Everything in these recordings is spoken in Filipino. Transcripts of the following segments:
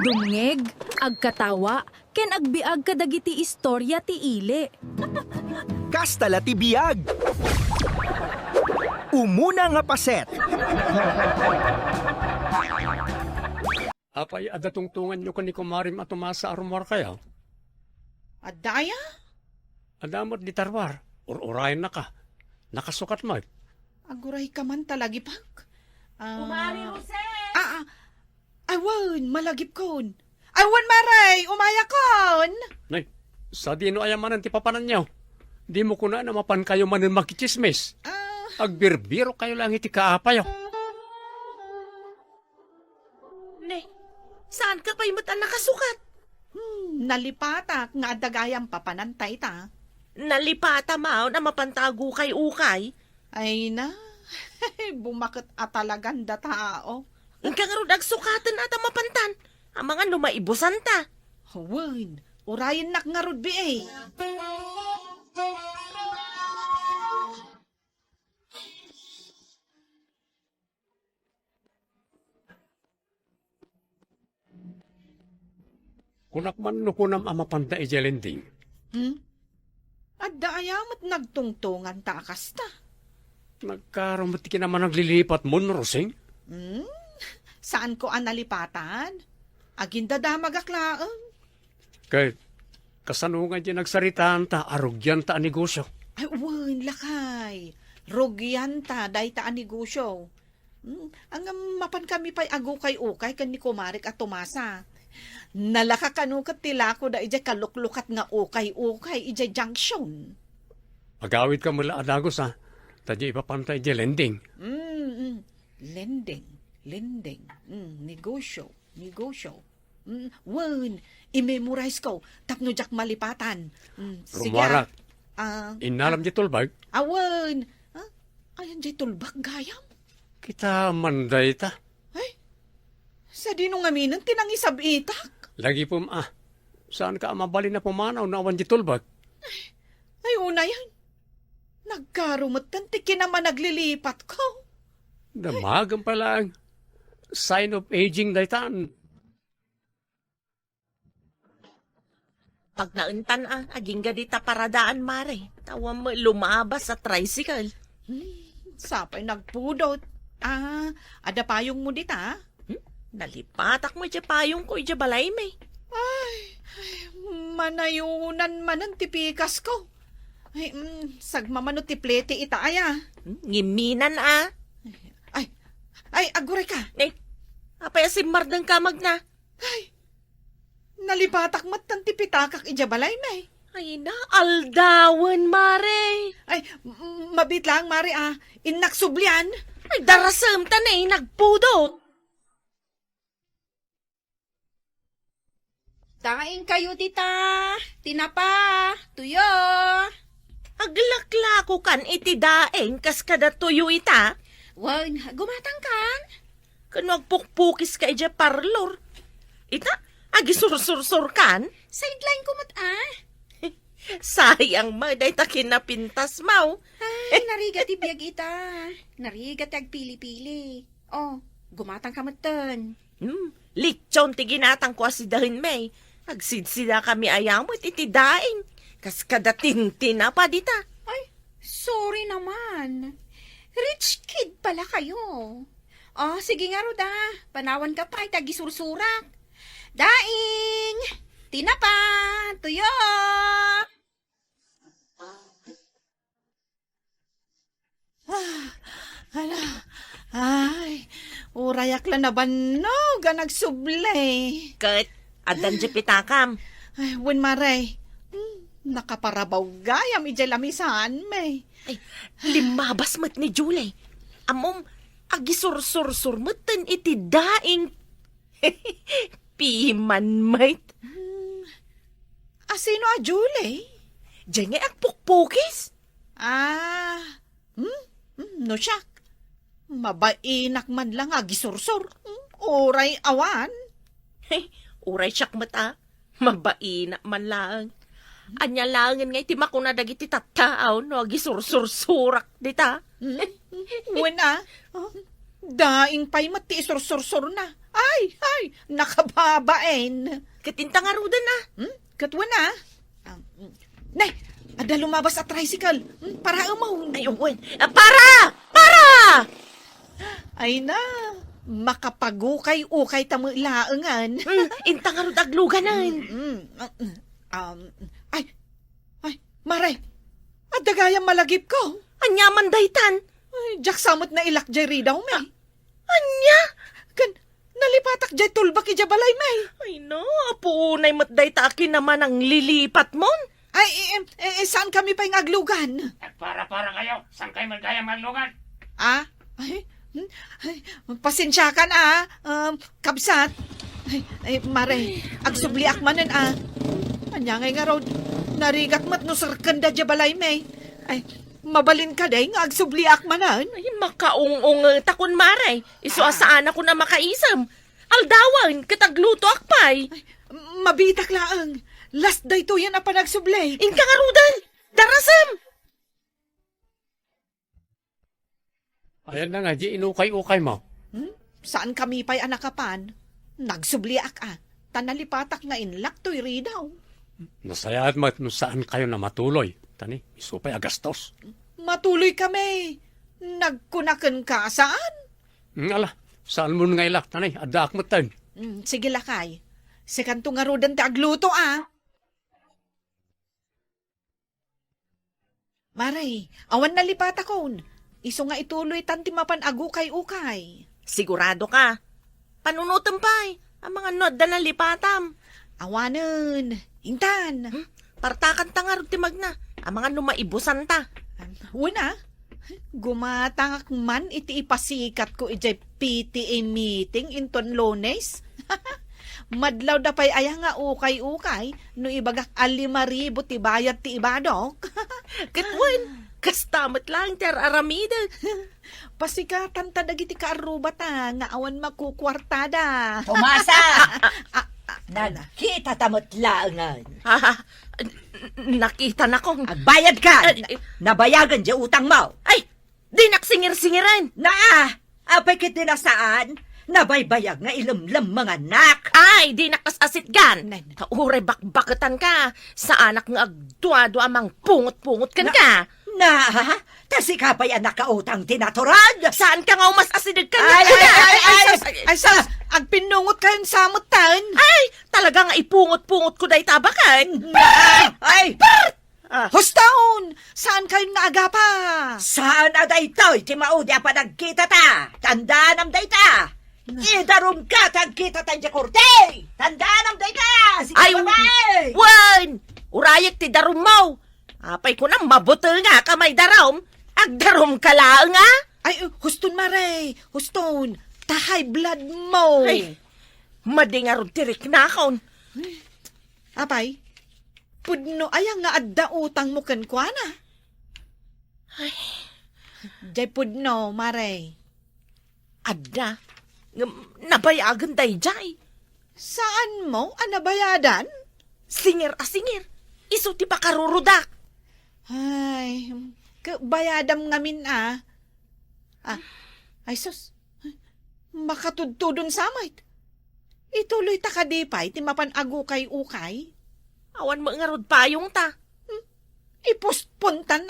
Agdumngeg, agkatawa, ken agbiag kadagiti istorya ti ili. Kastala ti biyag. Umuna nga paset. Apay adatungtungan nyo ni kumarim at tumasa arumar kaya. Adaya? Adamot di tarwar. Urayan na ka. Nakasukat mo. Aguray ka man talagi pak. Kumari Jose! Awan, malagip kon. Awan maray, umaya kon. Nay, sa dino ayamanan ti papanan nyo. Di mo kuna na mapan kayo manin makichismis. Agbirbiro kayo lang iti kaapayo. Ne, saan ka pa'y matan nakasukat? Nalipatak nga adagayang papanantay ta. Nalipata mao na mapantago kay ukay. Ay na, bumakit atalagan da tao. Ingka nga rod agsukatan at ang mapantan. Ang mga lumaibusan ta. Awan, urayan nak nga rod bi eh. Kunak man nukunam amapanda ijelending. Adayamat nagtungtungan ta akasta. Nagkarumati ka naman naglilipat mo, Rosing. Saan ko ang nalipatan? Aginda damag aklaan. Kahit kasanungan di nagsaritaan ta, arugyan ta ang negosyo. Ay, wan, lakay. Rogyan ta, dahi ta ang negosyo. Ang mapan kami pa'y agukay-ukay kan ni Kumarik at Tomasa. Nalakakanukat tila ko da ijay kaluklukat nga ukay-ukay ijay junction. Agawid ka mula adagos ha. Tadya ipapantay di lending. Lending. Negosyo. Wan, i-memorize ko. Tapno jak malipatan. Sige. Rumarak. Ah, Inalam di tulbag. awan. Ayan jay tulbak gayam. Kita manday ta. Sa dinong aminan, tinangisab itak. Lagi pum Saan ka mabali na pumanaw na awan di tulbag? Ay, una yan. Nagkarumot tanti naman naglilipat ko. Damagan pa lang. Sign of aging daytan. Pag nauntan aging gadita paradaan mare. Tawa mo lumabas sa tricycle. Sapay nagpudot. Ada payong mo dita. Nalipatak mo dya payong ko dya balay may. Manayunan man ang tipikas ko. Ay, sagmamano tiplete ita aya. Ngiminan Ay, aguray ka. Apay asimar ng kamag na. Nalipatak mat ang tipitakak ijabalay may. Ay na, aldawan mare. Ay, mabit lang, Mari Innaksublian. Ay darasam tanay, nagpudot. Tain kayo, tita. Tinapa. Tuyo. Aglaklako kan iti daeng kas kada tuyo ita. Wan, gumatang kan. Kano agpukpukis ka ija parlor. Ita, agisursur kan. Sideline ko mat Sayang mo, day takin na pintas mo. Ay, narigat ibiyag ita. Narigat ag pili-pili. Oh, gumatang ka matan. Litson ti ginatang ko asidahin may. Agsidsida kami ayang mo iti daeng. Kas kada tintina pa dita. Ay, sorry naman. Rich kid pala kayo. Oh, sige nga Roda. Panawan ka pa, tagisursurak. Daing! Tinapa! Tuyo! Ay, urayak lang na banog ang nagsublay. Kat, adan di pitakam. Ay, wen maray. Nakaparabaw gayam ijay lamisan may. Ay, limabas mat ni Julie. Amom, agisursur-sur matan iti daing. Piman mait. Asino a Julie? Diyan nga agpukpukis. No siyak. Mabainak man lang agisursur. Oray awan. Uray siyak mata. Mabaina man lang. Anya langan nga iti makuna dagiti tattaaw no agisursur-surak dita. Wen daing pay mati isursur na. Ay, nakababain. Katinta nga rudan na. Katwa na. Nay, ada lumabas at tricycle. Para umaw. Ay, uwan. Para! Para! Ay na, makapagukay-ukay tamo ilaangan. Inta nga rud aglugan na. Ay, Maray, at dagayang malagip ko. Anyaman daytan. Ay, jak samot na ilak jay ridaw, may. Anya? Kan, nalipatak jay tulbak ija balay, may. Ay no, apunay mat dayta akin naman ang lilipat mon. Ay, saan kami pa yung aglugan? Para kayo, saan kayo magkaya maglugan? Ah? Ay, pasensya ka na, kabsat. Ay, Maray, agsubliak manan, Anya ngay nga raw, narigat mat no sarkanda dya balay, may. Ay, mabalin ka day, nga agsubliak manan. Ay, makaung-ung takon maray. Isuasaan ako na makaisam. Aldawan, katagluto akpay. Mabitak laang. Last day to yan na panagsublay. Inka nga rudan. Darasam. Ayan na nga, di inukay-ukay mo. Saan kami pa'y anakapan? Nagsubliak Tanalipatak nga inlak to'y ridaw. Nasaya at saan kayo na matuloy. Tani, isupay agastos. Matuloy kami. Nagkunakan ka saan? Ala, saan mo nga ilak? Tani, adak mo tayo. Sige lakay. Si kanto nga rodan ti agluto Maray, awan nalipat akon. Iso nga ituloy tanti mapan agukay-ukay. Sigurado ka. Panunutan pa'y. Ang mga nod na lipatam. Awanan. Intan. Partakan ta nga rin timagna. Ang mga numaibusan ta. Una, gumatangak man iti ipasikat ko ijay PTA meeting inton Lunes. Madlaw da pa'y aya nga ukay-ukay no ibagak 5,000 ti bayad ti ibadok. Katwan, kastamat lang ter aramida. Pasikatan ta dagiti kaarubata nga awan makukwartada. Tomasa! Nakita tamot laangan. Nakita na kong. Agbayad ka! Nabayagan di utang mo. Ay, di naksingir-singiran. Apay kiti na saan? Nabaybayag nga ilamlam mga anak. Ay, di nakasasit gan. Nay. Kauray bakbakatan ka. Sa anak nga agduado amang pungot-pungot kan ka. Kasi ka pa'y anak ka utang tinaturad. Saan ka nga umas asidag ka Ay, sus! Agpinungot kayong samutan. Ay, talaga nga ipungot-pungot ko dahi tabakan. Ay! Hustaon! Saan kayong naagapa? Saan aday to'y timaudi pa nagkita ta? Tandaan am day ta! Idarum ka tagkita ta dya kurte! Tandaan am day ta! Sige Ay, babay! wan! Urayag ti darum mo. Apay ko na mabuto nga kamay darom. Agdarom ka lang nga. Ay, huston Maray! Huston! Tahay blood mo! Ay, madingarod tirik na akon. Apay, pudno ayang nga adda utang mo kenkwana. Ay. Jay pudno, Maray. Adda, nabayagan day jay. Saan mo anabayadan? Singir. Iso ti pa karurudak. Ay, bayadam ngamin Ay sus, makatudtudon samay. Ituloy ta kadipay, ti mapan agukay-ukay. Awan mo nga rod payong ta. Ipostpuntan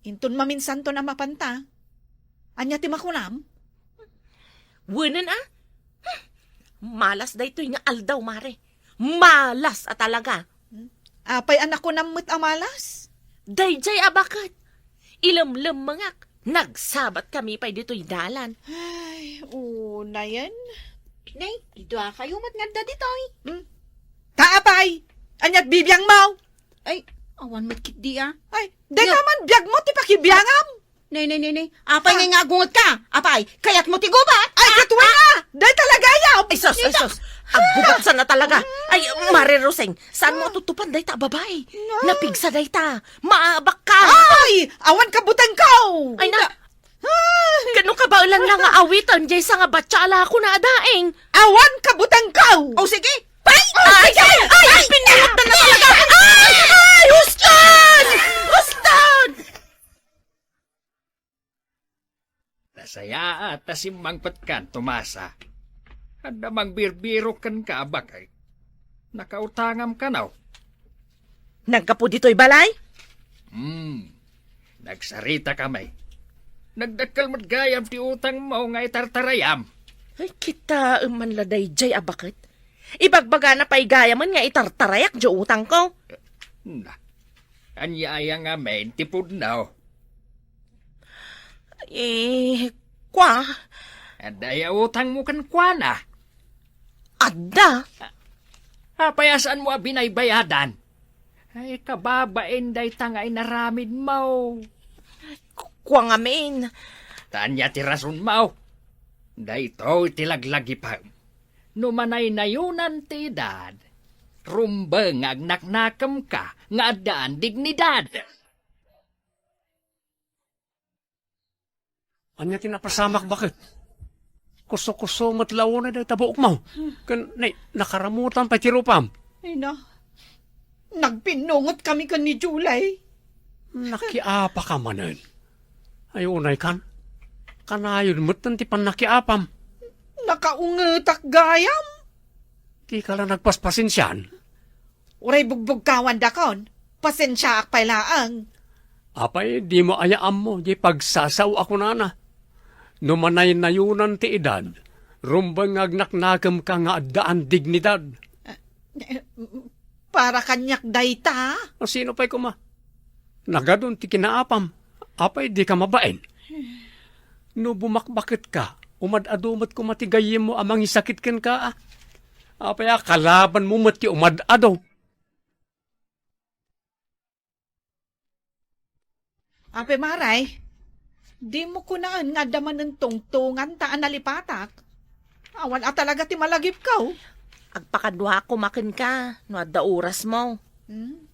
Inton maminsan to na mapanta. Anya ti makunam? Wunan Malas day to nga aldaw, mare. Malas talaga. Apay anak ko namut amalas. Dayjay abakat. Ilamlam mangak. Nagsabat kami pa dito'y dalan. Ay, una yan. Nay, ito kayo matnganda ditoy. Kaapay! Anyat bibiyang mo! Ay, awan matkit di Ay, di naman biyag mo ti pakibiyangam! Nay. Apay nga agungot ka. Apay, kayat mo ti gubat. Ay, katwa na! Day talaga yaw! Ay, sos. Agbubatsan na talaga. Ay, Mare Roseng, saan mo tutupan day ta, babae? Napigsa day ta. Maabak ka. Ay! Awan kabutan ko! Ay, na. Kano ka ba ulan lang nga awitan, jay sa nga batsala ako na adaing? Awan kabutan ko! O sige. Ay, pinilot na talaga. Ay, Huston! Nasaya at tasimbang patkan, Tomasa. Anda magbirbiro kan ka bakay. Nakautangam ka naw. Nagkapo dito'y balay? Nagsarita kami. Nagdakal matgayam ti utang mo nga itartarayam. Ay, kita man laday jay abakit. Ibagbaga na pa'y gaya man nga itartarayak di utang ko. Na, anyaya nga men tipod naw. Kwa? Adaya utang mo kan kwana. Adda? Payasaan mo binaybayadan. Ay, kababain day tangay naramid mo. Kwa nga men. Tanya ti rason mo. Dayto itilaglagi pa. Numanay nayunan ti dad. Rumbeng agnaknakam ka nga adaan dignidad. Anya tinapasamak bakit? Kuso-kuso matlaw na dahi tabuok mo. Nakaramutan pa tirupam. Ay na, nagpinungot kami kan ni July. Nakiapa ka manan. Ay unay kan. Kanayon mo't nanti pan nakiapam. Nakaungetak gayam. Di ka lang nagpaspasin siyan. Uray bugbog kawan dakon. Pasensya ak pailaang. Apay, di mo ayaam mo. Di pagsasaw ako na. Numanay nayunan ti edad. Rumbang agnaknakam ka nga adaan dignidad. Para kanyak dayta. O sino pa'y kuma? Nagadun ti kinaapam. Apay, di ka mabain. No bumakbakit ka, umad-adumat ko matigayim mo amang isakit ken ka. Apay, kalaban mo mati umad-ado. Ape maray, di mo kunaan nga daman ng tungtungan taan nalipatak. Awan talaga ti malagip ka. Agpakadwa ko makin ka. No adda oras mo.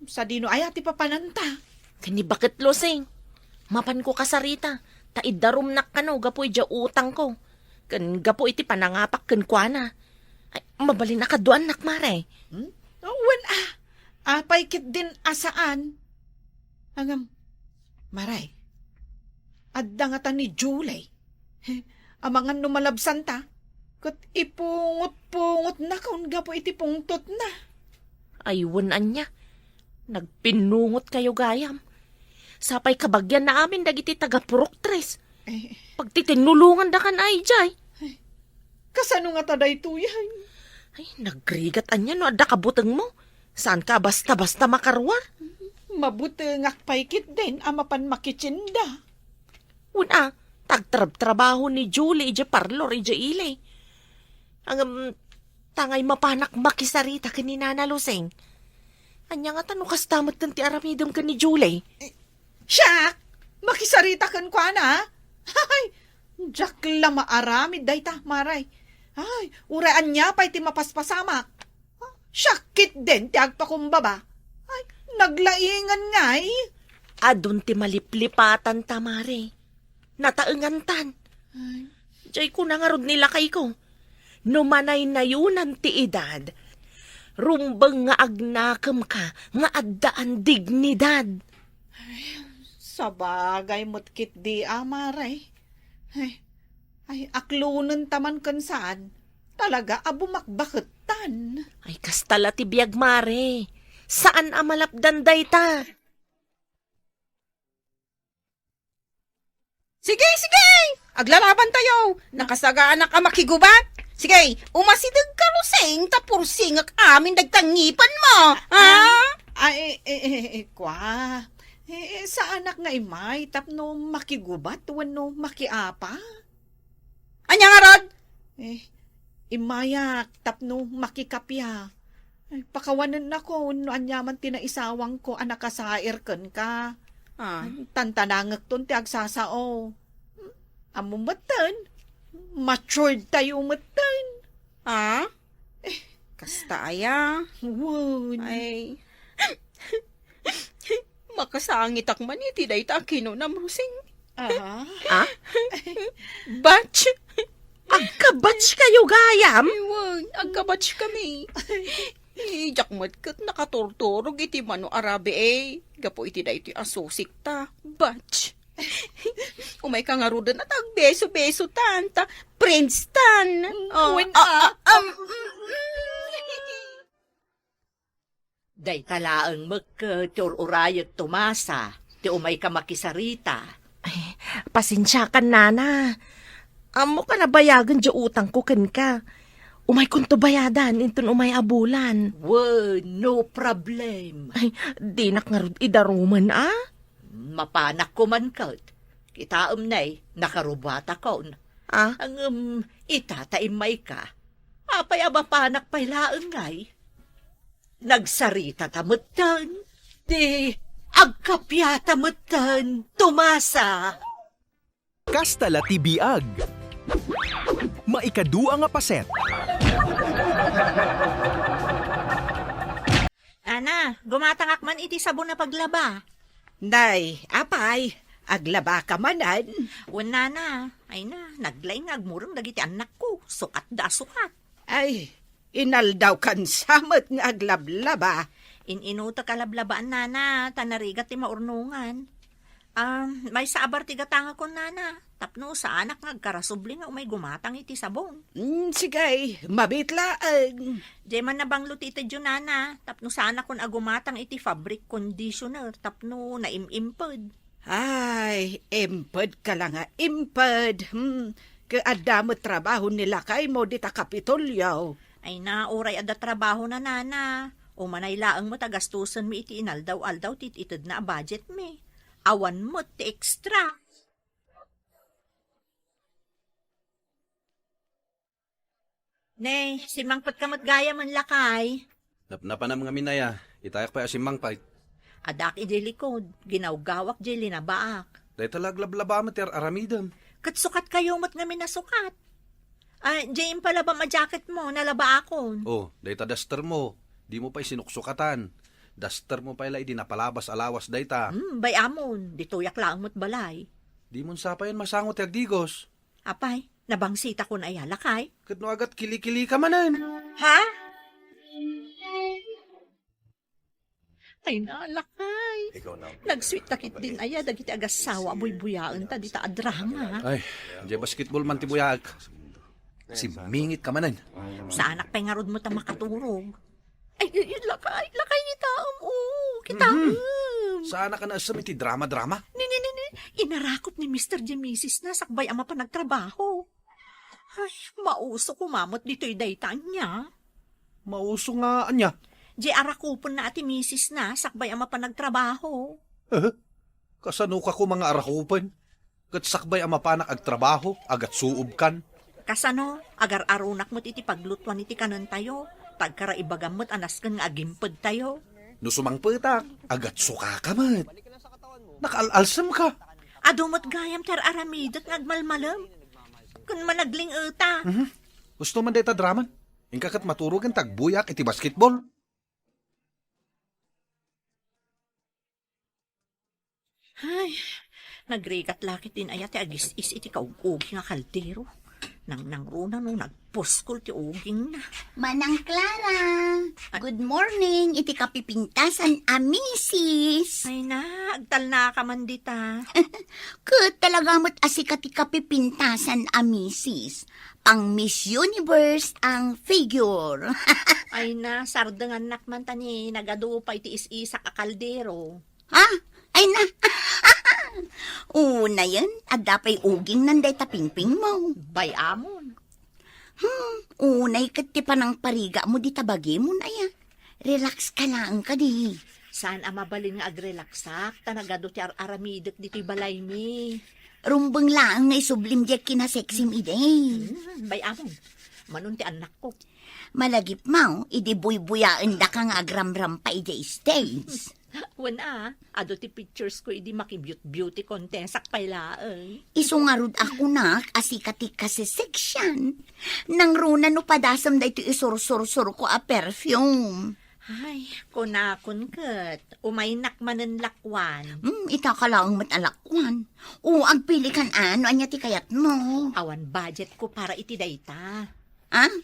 Sa dino ay ati papananta. Kani bakit losing? Mapan ko kasarita. Taidarum nak ka no, gapoy dya utang ko. Kan gapo iti panangapak kan kwa na. Ay, mabalin na kaduan nak mare. Wen apay kit din asaan. Hangam, maray, adda nga ta ni July. Amangan numalabsan ta. Kat ipungot-pungot na kaun gapo iti pungtot na. Aywan anya. Nagpinungot kayo gayam. Sapay kabagyan na amin dagiti taga-purok tres. Pagtitinulungan da kan ay jay. Kasano nga ta daytoyan? Ay, nagrigat anya no adda kabuteng mo. Saan ka basta-basta makarwar? Mabuti ngak paikit din amapan makitsinda. Una, tagtrabaho ni Julie ije parlor ije ilay. Ang tangay mapanak makisarita kaninana Luseng. Anya nga tanong kastamat kan ti aramidom ka ni Julie. Siyak! Makisarita kan kwa na? Ay, jak lang maaramid dayta, maray. Ay, uraan niya pa iti mapaspasamak. Syakit din ti agpakumbaba. Ay, naglaingan ngay. Adun ti maliplipatan tamare. Nataengan tan. Jay ko nangarod nila kay ko. Numanay na yunan ti edad. Rumbang nga agnakam ka nga addaan dignidad. Sabagay mo't-kit di amaray. Ay, aklunan taman kan saan. Talaga abumakbaketan. Ay kastala ti biyag mare. Saan amalapdan dayta? Sige! Aglalaban tayo! Nakasagaan na ka makigubat! Sige, umasidag ka Luseng, tapursingak amin dagtangipan mo! Ha? Ay, kwa. Sa anak nga imay, tapno makigubat, wano makiapa. Anya nga rod? Imayak, tapno makikapya. Ay, pakawanan na ko, no anyaman tinaisawang ko, anak kasair kan ka. Tantanangak ton ti agsasao. Amumatan, matured tayo matan. Ha? Kasta aya. Wun. Ay. Makasangit ak man iti dayta kinunam Luseng. Ah? Ha? Batch? Agka-batch kayo gayam? Iwan, agkabatch kami. Jakmat kat nakaturturog iti mano arabe Gapo iti da iti asusik ta. Batch. Umay ka nga rudan at agbeso-beso tanta. Princeton. Day talaang magka-tururayag tumasa. Ti umay ka makisarita. Pasensya ka, nana. Amo ka nabayagan di utang ko ken ka. Umay kunto bayadan, intun umay abulan. No problem. Ay, di nak nga rod idaruman, ah? Mapanak ko man kat. Kitaam na'y nakarubata kon. Ah? Ang itataimay ka. Apay mapanak pa'y laang ngay. Nagsarita tamutan. Di agkapya tamutan. Tumasa. Kastala ti biag. Maikadua nga paset. Ana, gumatangak man iti sabon na paglaba. Day, apay, aglaba ka manan. Wala na. Ay na, naglaing agmurong dagiti anak ko. Sukat da sukat. Ay, inaldaw kan samot nga aglablaba. Inuta kalablabaan nana, tanarigat ti maurnungan. May saabar ti gatanga ko nana. Tapno sa anak nagkarasubli nga umay gumatang iti sabon. Sige, mabitlaang. Di man nabanglo ti iti nana. Tapno sa anak kon agumatang iti fabric conditioner. Tapno naimimpod. Ay, impad ka lang nga, impad. Kaadamot trabaho nila kay mo di ta kapitolyaw. Ay na, oray ada trabaho na nana. O manay laang mo tagastusan mi iti inaldaw-aldaw tit itid na budget mi. Awan mo ti extra. Ne, si Mangpat kamot gaya man lakay. Napanam nga minaya, itayak pa asimang pa. Adak iti likod, ginawgawak di linabaak. Dahil talaglablaba mater aramidam. Katsukat kayo mat nga minasukat. Diyan pala ba ma-jacket mo, nalaba akon? Oh, dahil ta duster mo, di mo pa'y sinuksukatan. Duster mo pa'y di napalabas alawas dahil ta. Bayamon, dituyak lang mo't balay. Di mo sapayan masangot digos. Apay, nabangsita ko na ayalakay. Kadno agat kilikili ka manan. Ha? Ay nalakay. Nagsweet takit din aya, dagiti agasawa, buy-buyaan ta, di ta adrama. Ay, di basketball man tibuyag. Simingit ka manan. Sa anak pa'y ngarod mo ta makaturog. Ay, lakay ni taom, kitaom. Sana ka na asam iti drama-drama? Ni, inarakop ni Mr. J. Mrs. na sakbay ama pa nagtrabaho. Ay, mauso kumamot dito'y daytaan niya. Mauso nga anya. J. arakupon na ati Mrs. na sakbay ama pa nagtrabaho. Kasano ka ko mga arakupan? Kat sakbay ang mapanak agtrabaho, agat suob kan. Kasano, agar arunak mo't iti paglutwan iti kanan tayo. Pagkaraibagan mo't anaskan nga agimpad tayo. No sumangpetak, agat suka ka man. Nakaalalsam ka. Adumot gayam ter aramidat nga agmalmalam. Kung managling uta. Gusto man deta draman? Ingkakat maturugan tagbuyak iti basketball. Ay, nagrigat lakit din ayat agis-is iti kaug-ugi nga kaldero. Nang runa no nagpuskol ti uging na. Manang Clara, good morning. Iti kapipintasan a misis. Ay na, agtal na ka man dita. Kat talaga mo't asikat ti kapipintasan a misis. Pang Miss Universe ang figure. Ay na, sardangan nakman tani, nagadupay ti is-isak a kaldero. Ha? Ay na. Una yan, at dapay uging nanday tapingping mo. Bayamon. Unay kat ti panang pariga mo di tabagi mo na ya. Relax ka lang ka di. Saan ang mabalin nga agrelaksak? Tanagado ti aramidot dito'y balay mi. Rumbang lang nga isublim diya kinaseksim iday. Bayamon. Manon ti anak ko. Malagip mo, idi buy-buyaan da ka nga agramram pa iday stage. Wana, ado ti pictures ko idi makibute-beauty contest pailaang. Isungarod ako na asikati kasi section. Nang runa no padasam da ito isur-sur-sur ko a perfume. Ay, kunakon kat. Umaynak manen lakwan. Ita ka lang matalakwan. O, agpili kan ano, anya ti kayat mo. Awan budget ko para iti dayta. Ah?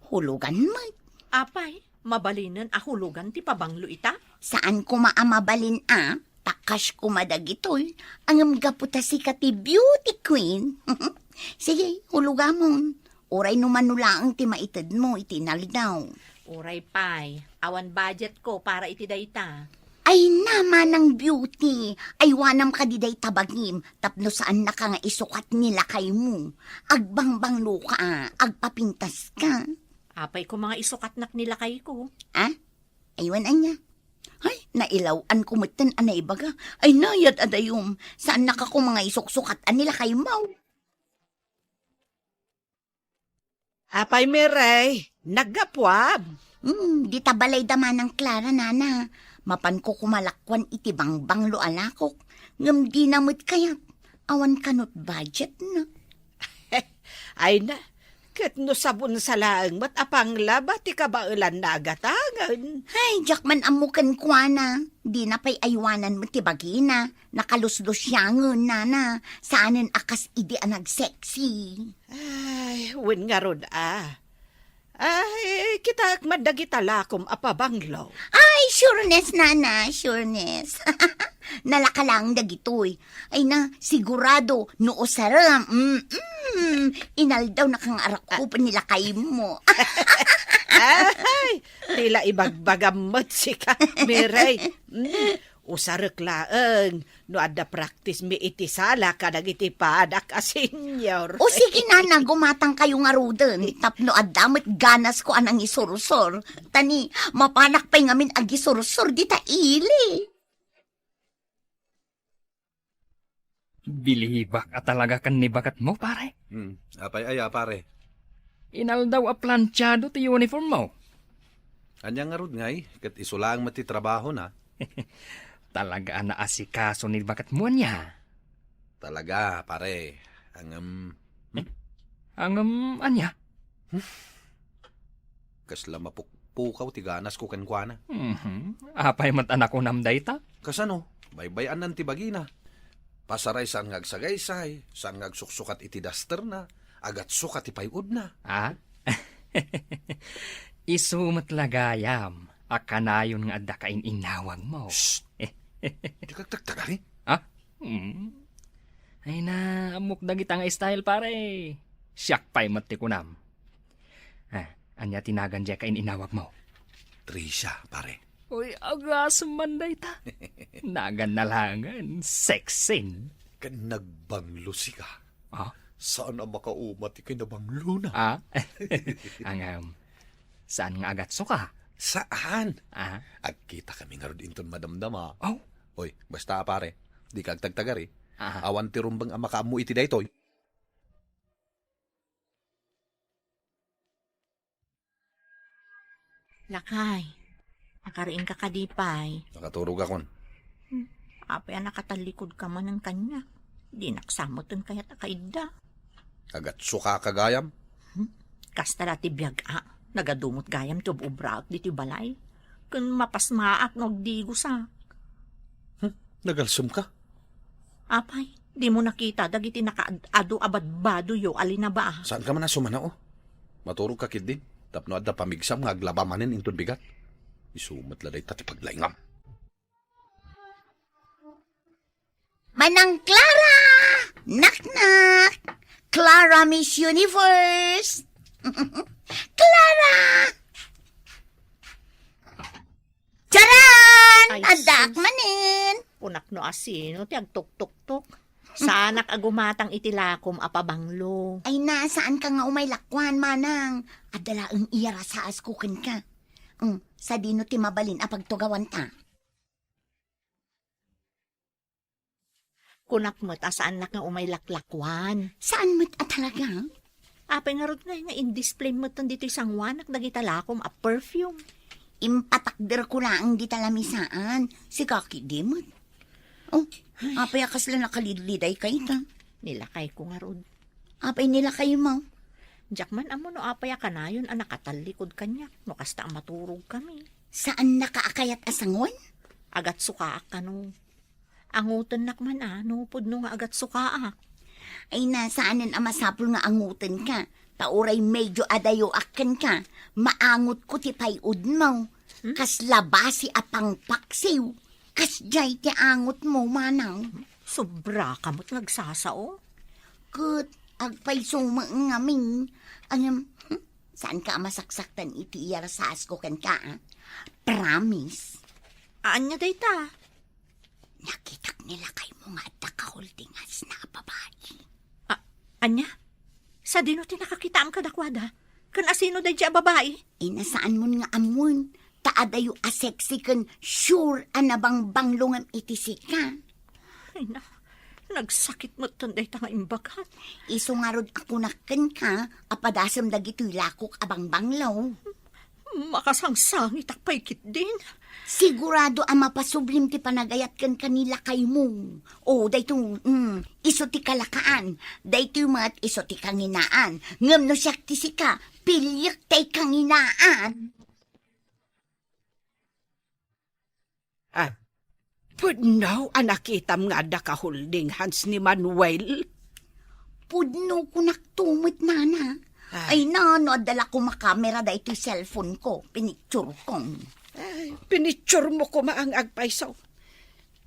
Hulugan mo. Apay, mabalinan ahulugan ti pabanglo ita. Saan ko maamabalin Takas kumadagitoy, ang gaputa si kati beauty queen. Sige, hulugamon. Oray numan nula ang timaitid mo, itinaldaw. Uray pay, awan budget ko para iti dayta. Ay naman ang beauty, ay wanam ka diday tabagim, tapno saan na ka nga isukat nila kay mo. Agbangbang luka, agpapintas ka. Apay ko mga isukatnak nila kay ko. Ah? Aywan anya. Ay, nailawan kumutan anay baga. Ay nayad adayom, saan na ka ko mga isuksukat nila kay mo. Apay Miray, naggapwab. Di tabalay daman ng Clara, nana. Mapan ko kumalakwan iti bangbang lo alakok. Ngam di namit kayat. Awan kanot budget na. Ay na, kat no sabon sa laang mat apang laba ti kabailan na agatangan. Ay, jakman amukan kwa na. Di na pa'y aywanan mo ti bagina. Nakaluslos siyangon, nana. Saanin akas idi anag sexy. Ay, win nga rod Ay, kita madagita lakom apabanglaw. Ay, sureness, nana, sureness. Nalakalang dagitoy. Ay na, sigurado, noo saram. Inaldaw na kang arakupan nila kay mo. Ay, tila ibagbagamot si ka, Miray. Usarek laeng, no ada practice mi iti sala kadag iti padak a senyor. O sige nana, gumatang kayo nga ruden. Tapno adamit ganas ko anang isurusor. Tani, mapanak pa'y ngamin ag isurusor di ta ili. Bilibak at talaga kan ni bakat mo, pare. Apay aya, pare. Inaldaw a planchado ti uniform mo. Anya nga rod ngay, kat isulang mati trabaho na. Talaga na asikaso ni bakat mo niya. Talaga, pare. Anya? Kasla mapukpukaw ti ganas ko kankwana. Apay mat anak ko namday ta? Kasano, baybayan nan ti bagina. Pasaray saan ngagsagaysay, saan ngagsuksukat iti daster na, agat sukat iti payud na. Ah? Isumat lagayam, akanayon nga adda kain inawag mo. Shh! Di kagtagtagari? Ah? Ay na, amok dagit ang style pare. Siyak pa'y mati kunam. Anya tinagan dya kain inawag mo. Trisha, pare. Uy, agas manday ta. Nagan na langan, sexin. Kan nagbanglo si ka. Ah? Saan ang makaumat ikay nabanglo na? Ah? Saan nga agat suka? Saan? Ah? Agkita kami nga rin inton madamdama. Oh? Oy, basta pare, di kagtagtagari. Ah? Awan ti rumbang ang makaamu iti daytoy. Lakay, nakariin ka kadipay. Nakaturog akon. Apay nakatalikod ka man ng kanya. Di naksamoton kaya takaida. Agat suka kagayam. Kastala ti biyag nagadumot gayam to bubraot di ti balay. Kun mapasmaak nagdigo sa. Nagalsum ka? Apay, di mo nakita dagiti nakaado abad-bado yo alina ba? Saan ka man nasumana o? Maturog ka kid din. Tapno adda pamigsam nga aglabamanin inton bigat. Isumat laday tati paglaingam. Manang Clara! Knock-knock! Clara Miss Universe! Clara! Charan! Ay, Adak sus. manin! Unak no asino, ti agtuk-tuk-tuk. Sanak agumatang itilakom apabanglo. Ay nasaan ka nga umay lakwan, manang? Adala ang iyara sa askukin ka. Sa dino ti mabalin apagtugawan ta. Kunak mo't asaan nak nga umay laklakwan. Saan mo't talaga? Apay nga rod nga in-display mo't dito isang wanak dagitalakom a perfume. Impatakder ko lang di talamisaan. Si Kaki Dimot. Oh, apay akas lang nakaliliday kayo ta. Nilakay ko nga rod. Apay nila kayo mo. Jakman amo no apay kanayon a nakatalikod kanya. No kasta maturog kami. Saan nakaakayat asangon? Agat sukaak ka no. Angutan nakman no pud no nga agat sukaak. Ay nasaanin ang masapul nga angutan ka. Tauray medyo adayo akan ka. Maangot ko ti payud mo. Kas labasi apang paksiw. Kasjay ti angot mo, manang. Sobra kamot nagsasao. Kat, agpaiso ngamin. Saan ka masaksaktan iti iyarasas ko kan ka? Promise. Anya dayta? Nakitak nila kay mo nga at nakaholdingas na babae. Anya? Sa dino ti nakakita ang kadakwada? Kan asino day dya babae? Inasaan mo nga amon? Taadayo aseksi kan sure anabang banglungam iti sika. Ay na, nagsakit mo tunday ta nga imbagat. Iso nga rod ako naken ka, apadasam dagito'y lakok abang banglaw. Makasangsangit ak paikit din. Sigurado ang mapasublim ti panagayat kan kanila kay mo. O, dayto, iso ti kalakaan. Dayto mat iso ti kanginaan. Ngam no siyak ti sika, pilyak tay kanginaan. Pudno, anakitam nga da ka holding hands ni Manuel. Pudno ko naktumit, nana. Ay, no, dala ko makamera dayto'y cellphone ko. Pinicture kong. Ay, pinicture mo ko maang agpaisaw.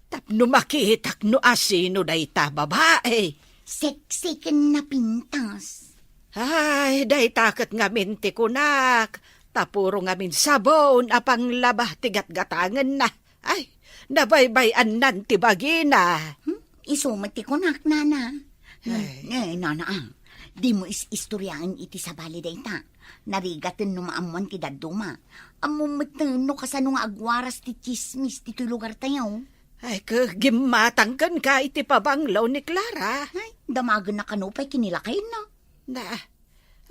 Tapno makitak no asino dayta babae. Sexy ken na pintas. Ay, daytakat nga minti ko nak. Tapuro nga min sabon apang labah tigat-gatangan na. Ay, nabaybayan nan ti bagina. Isumati ko nak, nana. Nana, di mo istoryahan iti sa bali dayta. Narigatin no maamuan ti daduma. Amumatan no kasano nga agwaras ti chismis ti lugar tayo. Ay, kagimatangkan ka iti pabanglaw ni Clara. Ay, damagan na kanupay kinilakay na. Na,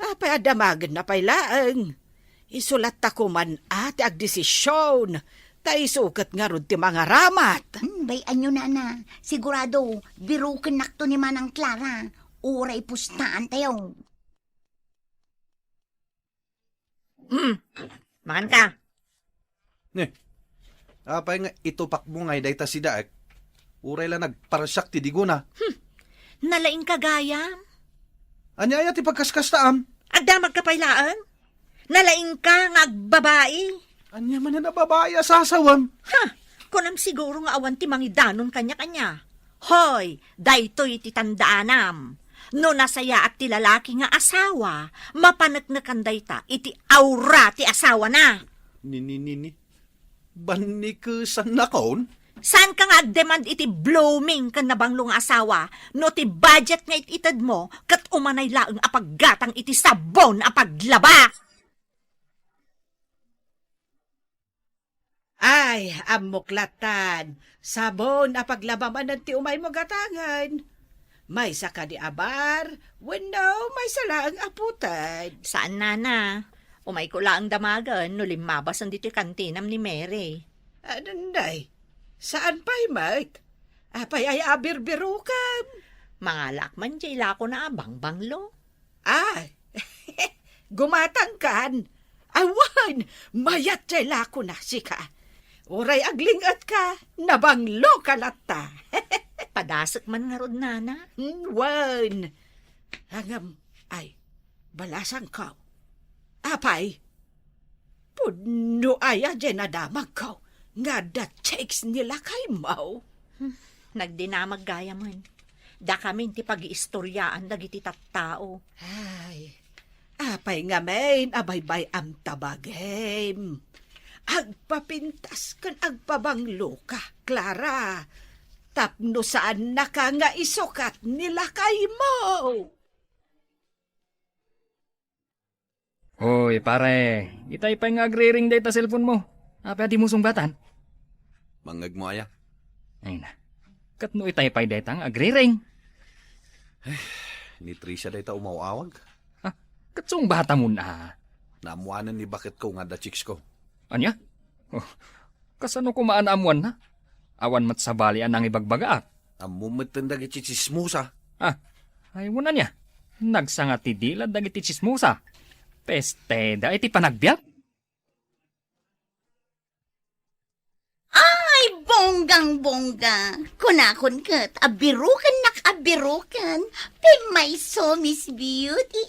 apay adamagan na pay laang. Isulat ako man ati agdesisyon. Ta isukat nga rod ti mga ramat. Bayan nyo, nana. Sigurado, birukin nakto ni Manang Clara. Uray pustaan tayo. Makan ka. Apay nga itupak mo nga dayta si Daek. Uray lang nagparasyak ti diguna. Nalaing kagayam. Anyaya ti pagkaskastaam. Agdamag ka pailaan. Nalaing ka nga agbabae. Anya man na babae asasawam. Kunam siguro nga awan ti mangidanon kanya-kanya. Hoy, daytoy ti tandaanam. No nasaya at ti lalaki nga asawa, mapanagnakan dayta iti aura ti asawa na. Ni. Banikusan na kon? Saan ka nga demand iti blooming kan nabanglo nga asawa, no ti budget nga ititad mo, kat umanay laeng apaggatang iti sabon apaglaba. Ay, amuklatan. Sabon apaglabaman ng ti umay mo gatangan. May saka di abar, wenno may sala ang aputan. Saan nana? Umay ko lang damagan, no limabas ang dito kantinam ni Mary. Ananday, saan pa'y mat? Apay ay abirbirukan. Mga lakman jay lako na abang banglo. Ay, gumatangkan. Awan, mayat jay lako na sika. Uray aglingat ka, nabanglo kalata. Padasok man nga rod nana. Wan. Hangam, ay, balasang ka. Apay, pudno aya dyan nadamag ka. Nga da checks nila kay Mau. Nagdinamag gaya man. Da kami ti pag-iistoryaan dagiti tattao. Ay, apay nga main, abaybay am tabagem. Agpapintas kan agpabanglo ka, Clara. Tapno saan na ka nga isukat nila kay mo. Hoy, pare. Itay pa nga agre-ring data cellphone mo. Apa di mo sungbatan? Mangag mo aya. Ay na. Katno itay pa data nga agre-ring. Ni Trisha dayta umawawag. Katsong bata mo na. Naamuanan ni bakit ko nga da chicks ko. Anya? Oh, kasano ko maanamuan na? Awan mat sabali anang ibagbagaat. Amumatan dagiti chismusa. Ay mo na niya. Nagsanga ti dila dagiti chismusa. Peste da iti panagbiag. Ay, bonggang-bongga. Kunakon kat, abirukan nakabirukan. Pimay so, Miss Beauty.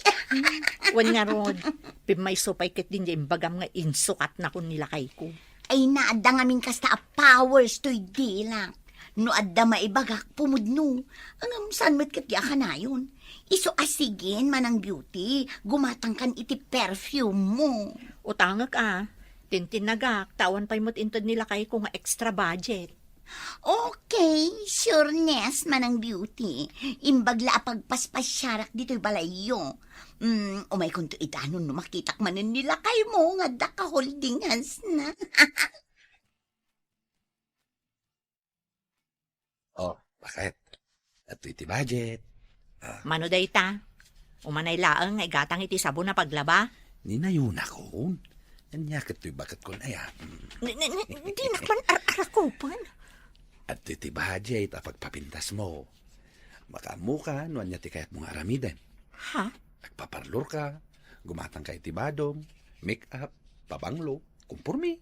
Wan nga rod, pimay supay ket din yung bagam nga insukat na kun nila kay ko. Ay naadda ngamin kasta a powers to'y dilak. No adda maibagak pumudno. Ang saan mo't katya ka na yun? Iso asigin manang beauty. Gumatang kan iti perfume mo. Utangak tintinagak, tawan pa'y mo't intod nila kay kung extra budget. Okay, sureness manang beauty. Imbagla pagpaspasyarak dito'y balayo. Umay kung to itanon no makitak manin nila kay mo nga da ka holding hands na. Oh, bakit? At iti budget. Mano dayta? Umanay laang nga igatang iti sabon na paglaba? Ninayuna ko. Nanyakat to'y bakat ko na yan. Hindi nakman arakupan. At iti budget a pagpapintas mo. Makamuka, nuan niya ti kayat mong aramiden. Ha? Nagpaparlor ka, gumatang ka iti badong, make-up, pabanglo, kumpurmi.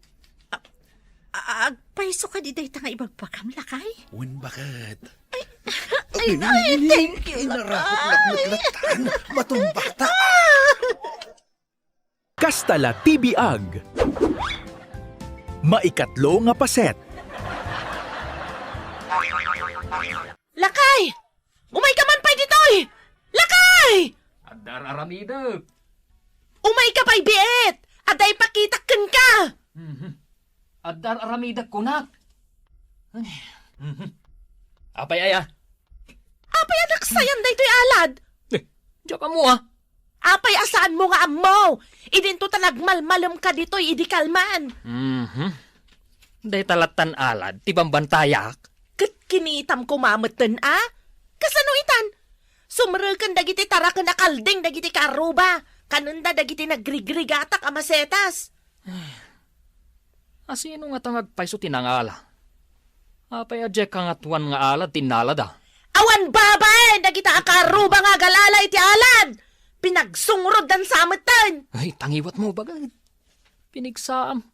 Agpaiso ka di dayta nga ibagpakam lakay? Wen bakit? Ay, thank you. Narakot-lakot-latan, matumbata. Kastala TBAG. Maikatlo nga paset. Lakay! Umay ka man pa'y ditoy! Lakay! Adar aramida. Umay ka pa'y biet! Aday pakitakan ka! Adar aramida kunak. Apay aya. Apay anak sayan da ito'y alad! Diya ka mo Apay asaan mo nga amo! Idinto talagmalmalam ka dito'y idikalman! Day talatan alad, tibambantayak. Kat kinitam ko mamatan Kasano itan? Sumrekan dagiti tarakan na kalding dagiti karuba. Kanunda dagiti nagrigrigatak amasetas. Asino nga tangagpaiso tinangala? Apay adya ka nga tuwan nga alad tinalada. Awan babay! Dagita akaruba nga galala iti alad! Pinagsungrod dan samatan! Ay, tangiwat mo bagay. Pinigsaam.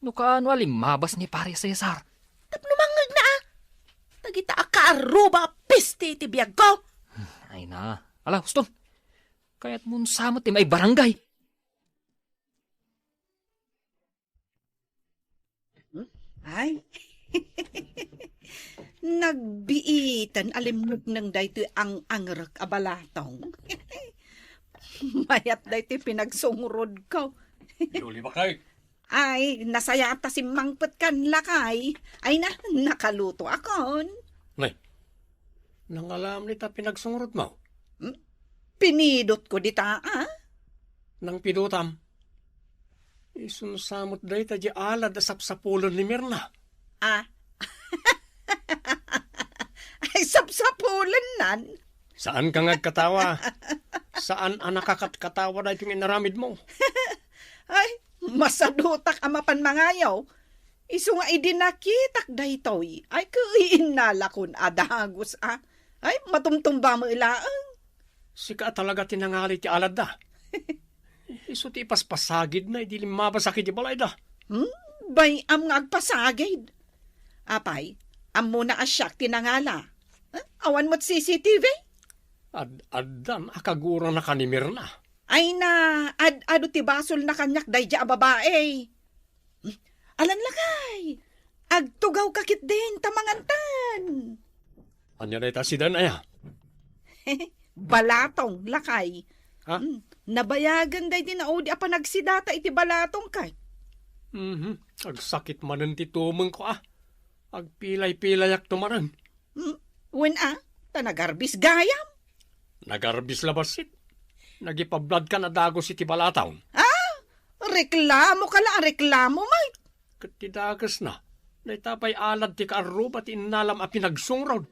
No kaano alimabas ni pare Cesar. Tapnumangag na Dagita akaruba piste iti biyag ko! Ay na. Ala, Huston. Kaya't mun samot ti may barangay. Ay, nagbiitan alimnog ng dayto ang angrak abalatong. Mayat dayto pinagsungrod ko. Luli ba kay? Ay, nasaya ata si mangpet kan lakay. Ay na, nakaluto akon. Nay, nangalam nita pinagsungrod mo. Pinidot ko dita, Nang pidutam. Isunsamot day ta di alad asap sa pulon ni Mirna. Ay, sapsapulan nan. Saan ka ngagkatawa? Saan ang nakakatkatawa na itong inaramid mo? Ay, masadutak amapan mangayaw. Isu nga idinakitak daytoy. Ay, kuinalakon adagos Ay, matumtumba mo ilaang. Sika talaga tinangali ti alad da. Isu ti paspasagid na, di limabasakit di balay da. Bay am nga agpasagid. Apay, am mo na asyak tinangala. Awan mo't CCTV? Ad-adan, akagura na ka ni Mirna. Ay na, ado ti basol na kanyak dayja a babae. Alan lakay, agtugaw kakit din tamangantan. Anya na ita si Danaya? Balatong lakay. Ha? Nabayagan day din na odi apa nagsidata iti balatong kay. Agsakit manan ti tumeng ko Agpilay-pilayak tumaran. When tanagarbis gayam. Nagarbis labasit. Nagipablad ka na dagos iti balataw. Reklamo ka lang, reklamo, mate. Katidagas na. Naitapay alad ti kaaruba ti inalam a pinagsungrod.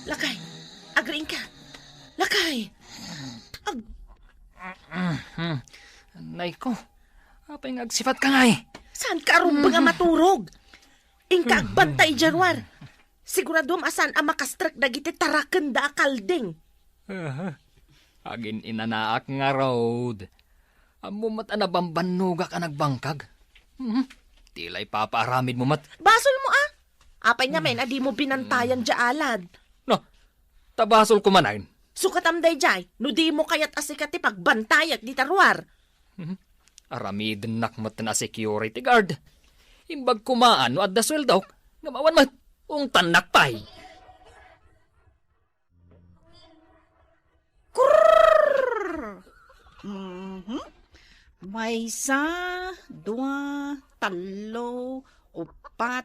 Lakay! Agreeing ka! Lakay! Nay ko, apay ngagsifat ka nga Saan ka arumba nga maturog? Ingka agbantay Januar. Siguradom asan ang makastrak dagiti taraken da kalding. Agin inanaak nga road. Amo mat anabambanuga ka nagbangkag. Tilay papaaramid mo mat. Basol mo Apay nga men, adi mo binantayan dya alad. No, Tabasol ko manayin. Sukatam day jay, no di mo kayat asikat ti pagbantayat di tarwar. Aramidin nakmat na security guard. Imbag kumaan no at dasweldo. Ngamawan mat. Ung tanak pay. May isa, dua, talo, upat,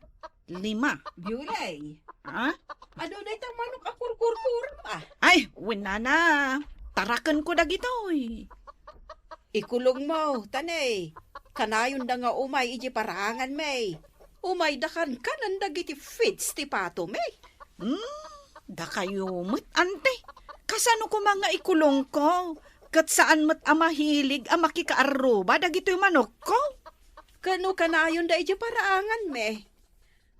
lima. Biulay. Ha? Ano na itang manok akur-kur-kur? Ay, wina na. Tarakan ko dagitoy. Ikulong mo, tanay. Kanayon da nga umay iji parangan, may. Umay dakan kanan dagiti fits ti pato, may. Da kayo mat, ante. Kasano ko mga ikulong ko? Kat saan mat amahilig makikaaruba dagitoy manok ko? Kano kanayon da iji parangan, may.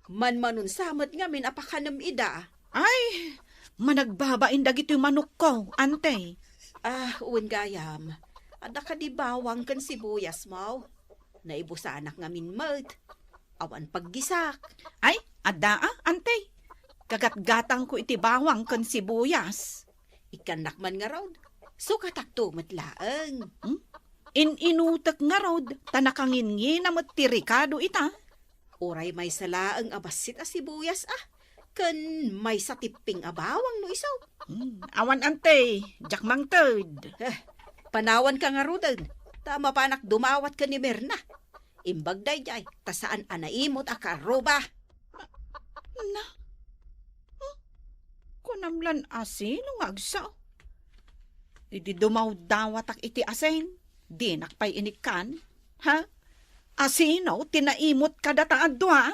Man-manon samat nga min apakanam ida. Ay, managbabain dagitoy manok ko, ante. Uwan gayam. Ada ka di bawang kan sibuyas mo. Naibusanak nga min mat. Awan paggisak. Ay, ada ante. Kagat-gatang ko iti bawang kan sibuyas. Ikanak man nga raw. Sukatak to matlaang. Inutak nga raw, tanakangin na matirikado ita. Oray may salaang abasit a sibuyas Kan may satiping abawang no isaw. Awan ante, jakmang third. Panawan ka nga rudan. Tama pa anak dumawat ka ni Merna. Imbag dayjay, tasaan anaimot a karoba. Na. Kunamlan asin ng agsaw. Di dumaw dawatak iti asin. Di nakpay inikan. Ha? Asino, tinaimot ka dataan doa?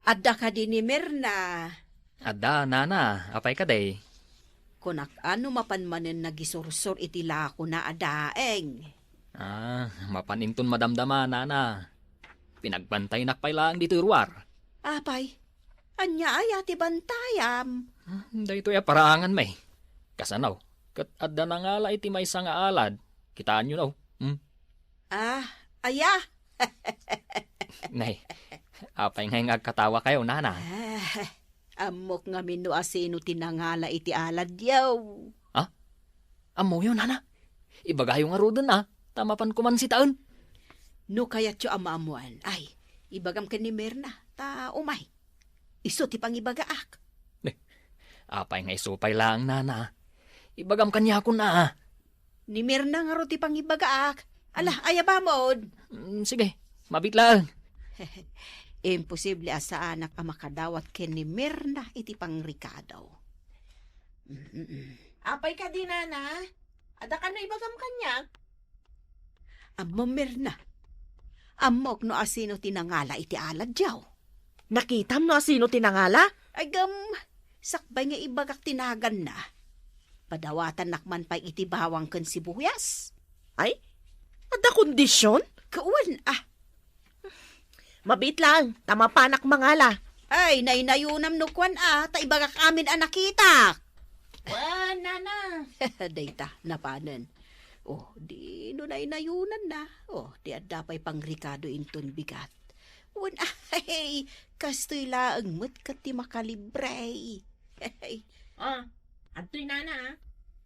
Adda ka din ni Merna. Ada, nana. Apay ka day. Kunak ano mapanmanen nagisursur iti lako na adaeng. Mapaninton madamdama, nana. Pinagbantay nakpay lang dito ruwar. Apay, anya ay ati bantayam. Dahito parangan may. Kasanaw. Kat adda na nga la iti may nga alad. Kitaan nyo na. Aya. Nay, apay nga agkatawa kayo, nana. Amok nga mino asino tinangala iti alad yaw. Amo yun, nana. Ibagayo nga rodan Tamapan ko man si taon. No kayat yo amamuan. Ay, ibagam ka ni Merna. Ta umay. Iso ti pangibagaak. Apay nga isupay lang, nana. Ibagam kanya ko na. Ni Merna nga ro ti pangibagaak. Ala, ayabamod. Sige, mabit lang. Imposible asa anak ang makadawat ken ni Merna iti pangrikadaw. Apay ka di, nana. Ada ka na ibagam kanya. Amo Merna. Amok no asino tinangala iti alad jaw. Nakitam no asino tinangala? Ay sakbay nga ibagak tinagan na. Padawatan nakman pa iti bawang ken sibuyas. Ay, ada kondisyon? Kauwan Mabit lang, tama panak mangala. Ay, nainayunam no kwan ta ibagak amin nakita. Nana. Dayta, napanan. Di no nainayunan na. Di adapay pangrikado inton bigat. Ay, kastoy laang mo't kati makalibre. Antoy, nana.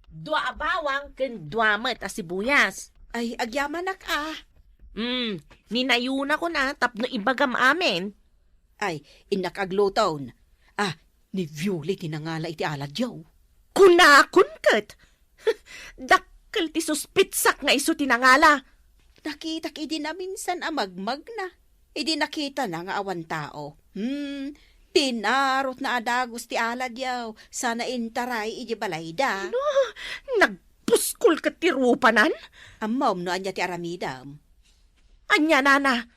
Dua bawang ken dua met a sibuyas. Ay, agyamanak Ninayuna ko na tapno ibagam amin. Ay, inakaglotaw. Ni Violi tinangala iti alad yaw. Kunakun kat. Dakkel ti suspitsak nga iso tinangala. Nakita idi na minsan magmag na. Idi nakita na nga awan tao. Pinarot na adagos ti alad yaw. Sana intaray iji balayda. Nagpuskol kat ti rupanan? Amom no anya ti aramidam. Anya, nana.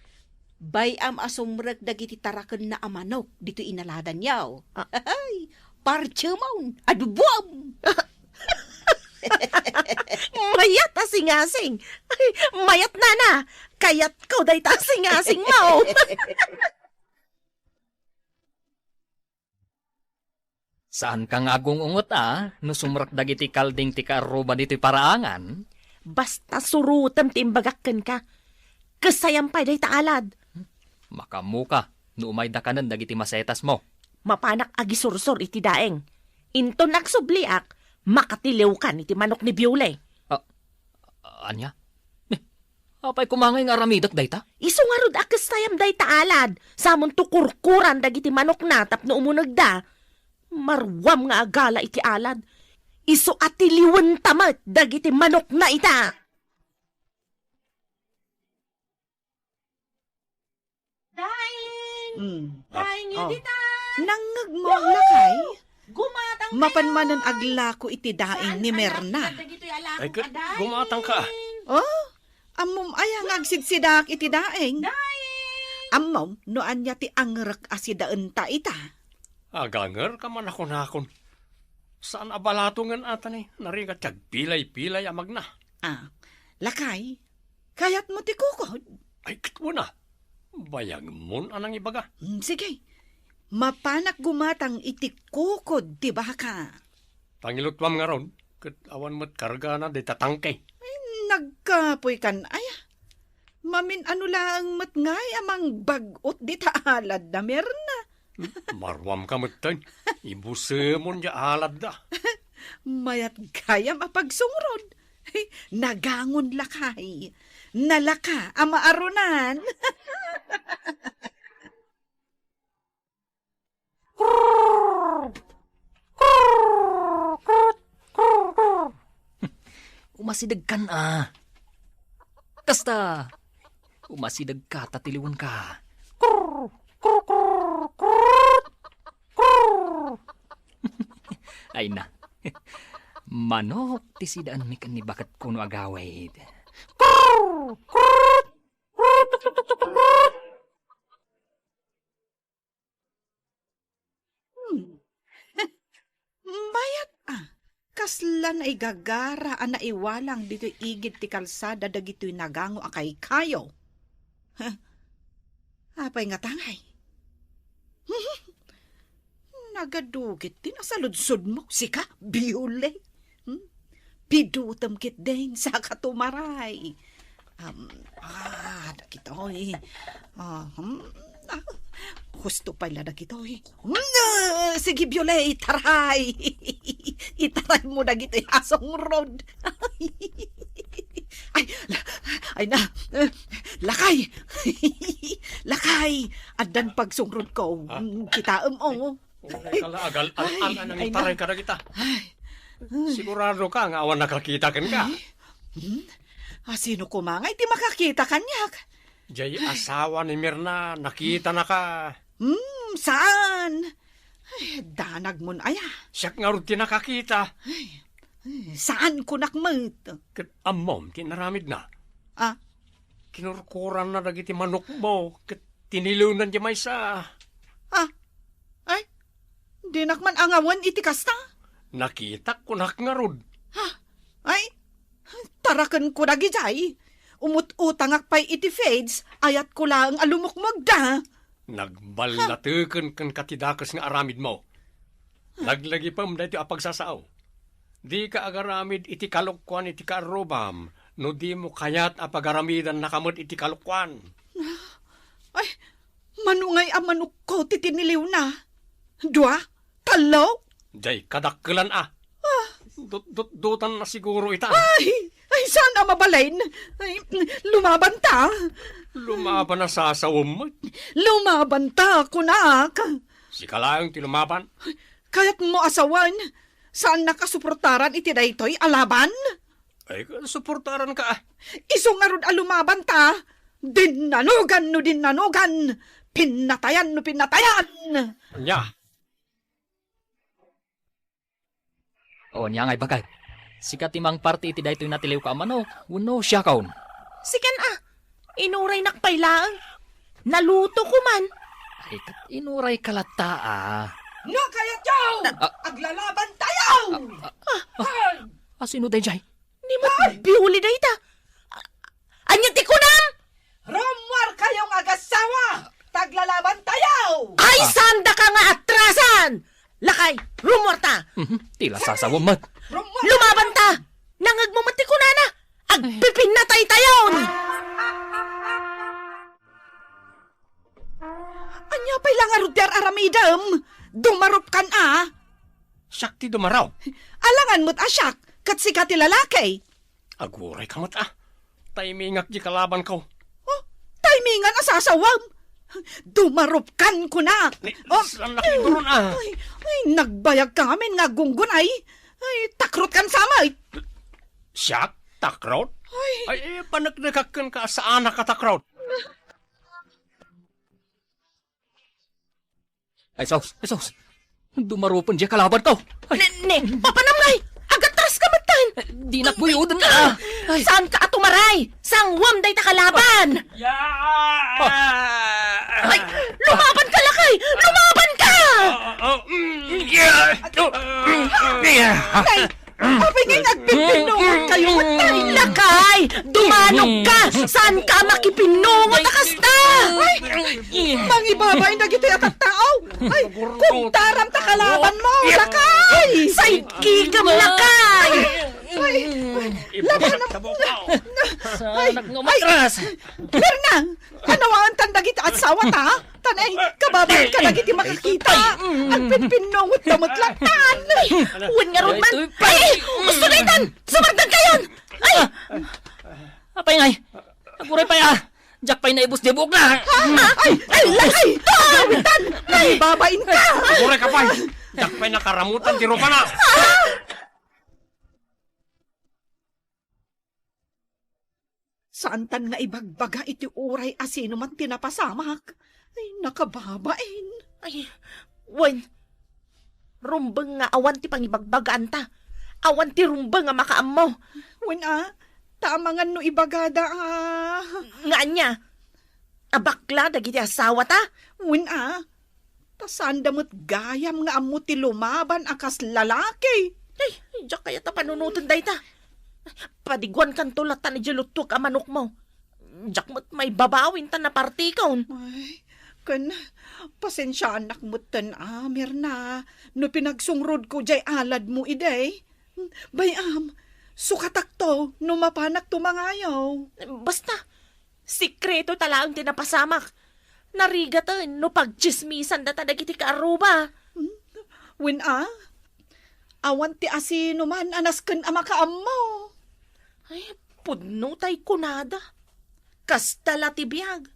Bayam asumrag dagiti taraken na amanok dito inaladan yaw. Ay, parchemon, adubuam. Mayat asing-asing. Ay, mayat, nana. Kayat ko day asing-asing mo. Saan kang agong ungot no sumrak dagiti kalding ti karuba dito paraangan? Basta surutam ti imbagakken ka. Kasayam pa day taalad. Makamuka, No umay da kanan dagiti masetas mo. Mapanak agi sursur iti daeng. Into nagsubliak, makatiliw kan iti manok ni Biole. Anya? Apay kumangay nga ramidak dayta? Iso nga rod akas tayam day taalad. Samon tukurkuran dagiti manok na tapno umunag da. Marwam nga agala iti alad. Iso atiliwan tamat dagiti manok na ita. Daing Oh. dita. Nangag mo ang lakay. Gumatang Mapanmanan aglako iti daing ni Merna. Ay, gumatang ka. Oh, amom ayang agsidsidak iti daing. Amom, no anya ti angrak asidaan ta ita. Aganger ka man ako nakon. Saan abalatungan ata ni? Narigat tiyag pilay-pilay amag na. Lakay, kayat mo ti kukod. Ay, kitwo na. Bayag mon anang ibaga. Sige, mapanak gumatang iti kukod ti baka. Pangilutwam nga ron. Kat awan mo't karga na di tatangkay. Nagkapoy kan aya. Mamin ano lang matngay amang bagot di taalad na Merna. Marwam ka mo't ibusemon ya alad da. Mayat gayam apagsungrod. Nagangon lakay. Nalaka ama arunan. Umasidag kan Kasta, umasidag ka, tatiliwan ka. Ay na. Manok, tisidaan mi kan ni bakat kuno agawid. Mayat kaslan ay gagara ang naiwalang dito igid ti kalsada dagito'y nagango akay kayo. Apay nga tangay. Nagadugit din sa ludsod mo, sika, Biole. Pidutam kit din sa katumaray. Dagito'y. Gusto pala dagito'y. Sige, Biole, itaray. Itaray mo dagito'y asong rod. Ay na, lakay. Lakay, adan pagsungrod ko. Kitaam o. Ay, kalaagal, ang itaray ka na kita. Sigurado ka nga awan nakakita kan ka. Sino kumangay, ti makakita kanyak. Jay asawa ni Mirna, nakita na ka. Saan? Ay, danag mon aya. Siyak nga rin tinakakita. Saan ko nakmat? Kat amom, tinaramid na. Kinurkuran na dagiti manok mo. Kat tinilunan di may sa... Ay, di nakman angawan iti kasta? Nakita ko nakngarod. Ay, tarakan ko na gijay. Umut-utangak pa'y iti fades, ayat ko lang alumukmag da. Nagbalatukan kan katidakas nga aramid mo. Naglagi pam dahito apagsasaaw. Di ka agaramid iti kalukwan iti kaarobam, no di mo kayat apagaramidan nakamot iti kalukwan. Ay, manungay ang manok ko titiniliw na. Dua? Talaw? Jay, kadakkelan Dutan na siguro ita. Ay, saan ang mabalain? Ay, lumaban ta. Lumaban na sasawam mo. Lumaban ta, kunak. Sikalayang ti lumaban. Kaya't mo asawan. Saan nakasuportaran iti daytoy alaban? Ay, suportaran ka. Isong arod alumaban ta. Dinanugan no dinanugan. Pinatayan no pinatayan. Anya. O niya ngay bagay. Sikat timang party iti daytoy natiliw ka manok. Uno siya kaon. Sikan inuray nakpailaan. Naluto ko man. Ay, kat inuray kalata No kaya tiyaw! Aglalaban tayo! Sino day jay? Di mo bihuli da ita. Anya ti ko na! Romwar kayong agasawa! Taglalaban tayo! Ay, sanda ka nga atrasan! Lakay, rumorta! Tila sasawam mat. Lumaban ta! Nangag mo mati ko na na! Agpipinatay tayon! Anya pa'y lang arudar aramidam. Dumarop kan Sakti dumaraw. Alangan mo't asyak, kat si ti lalaki. Aguray kamot Taimingak di kalaban ko. Oh, timingan asasawam. Dumarop kan ko na. Saan nakiduron Ay, nagbayag kami nga gunggun ay. Ay, takrot kan samay. Siyak? Takrot? Ay, panagdakakan ka sa anak ka takrot. Ay, sos. Dumarupan di kalaban to. Papanamlay! Agatras ka matan! Di nakbuyudan na. Saan ka atumaray? Sangwam day ta kalaban! Ay, lumaban ka lakay! Lumaban ka! Apay nga nagpipinungan kayo matay. Lakay! Dumanog ka! Saan ka makipinungot akasta? Mangibabay na gito'y atat tao. Ay, kung taram ta kalaban mo, lakay. Saiki ka lakay! Laban na. Sanak nga matras. Mirna, ano ang tandagit at sawat ha? Tanay, kababay ka na giti makakita. Ang pinpinungot na matlatan. Uwan nga ron man! Ay! Gusto na itan! Sumagdan kayon! Ay! Apay ngay. Aguray pa ya. Jack pa'y naibos di buok na. Ay, lakay! Kawitan! Naibabain ka! Aguray ka pa. Dakpay nakaramutan, tiro pa na. Saan tan nga ibagbaga iti uray asino man tinapasamak? Ay, nakababain. Ay, wen. Rumbeng nga awan ti pangibagbagaan ta. Awan ti rumbeng nga makaam mo. Wen tamangan no ibagada Nga niya. Abakla dagiti asawa ta. Wen tasan damot gayam nga amo ti lumaban akas lalaki. Ay, diyak kaya ta panunutan day ta. Padigwan kan tulatan ni Jelutuk ang manok mo. Diyak mo't may babawin ta na partikon. Ay, pasensya anak mo tan Mirna. No pinagsungrod ko jay alad mo iday. Bayam, sukatak to, no mapanak tumangayaw. Basta, sikreto talaang tinapasamak. Narigatan no pagchismisan data dagiti kaaruba. Wen awan ti asino man anasken ama kaam mo. Ay, pudno tay kunada. Kastala ti biyag.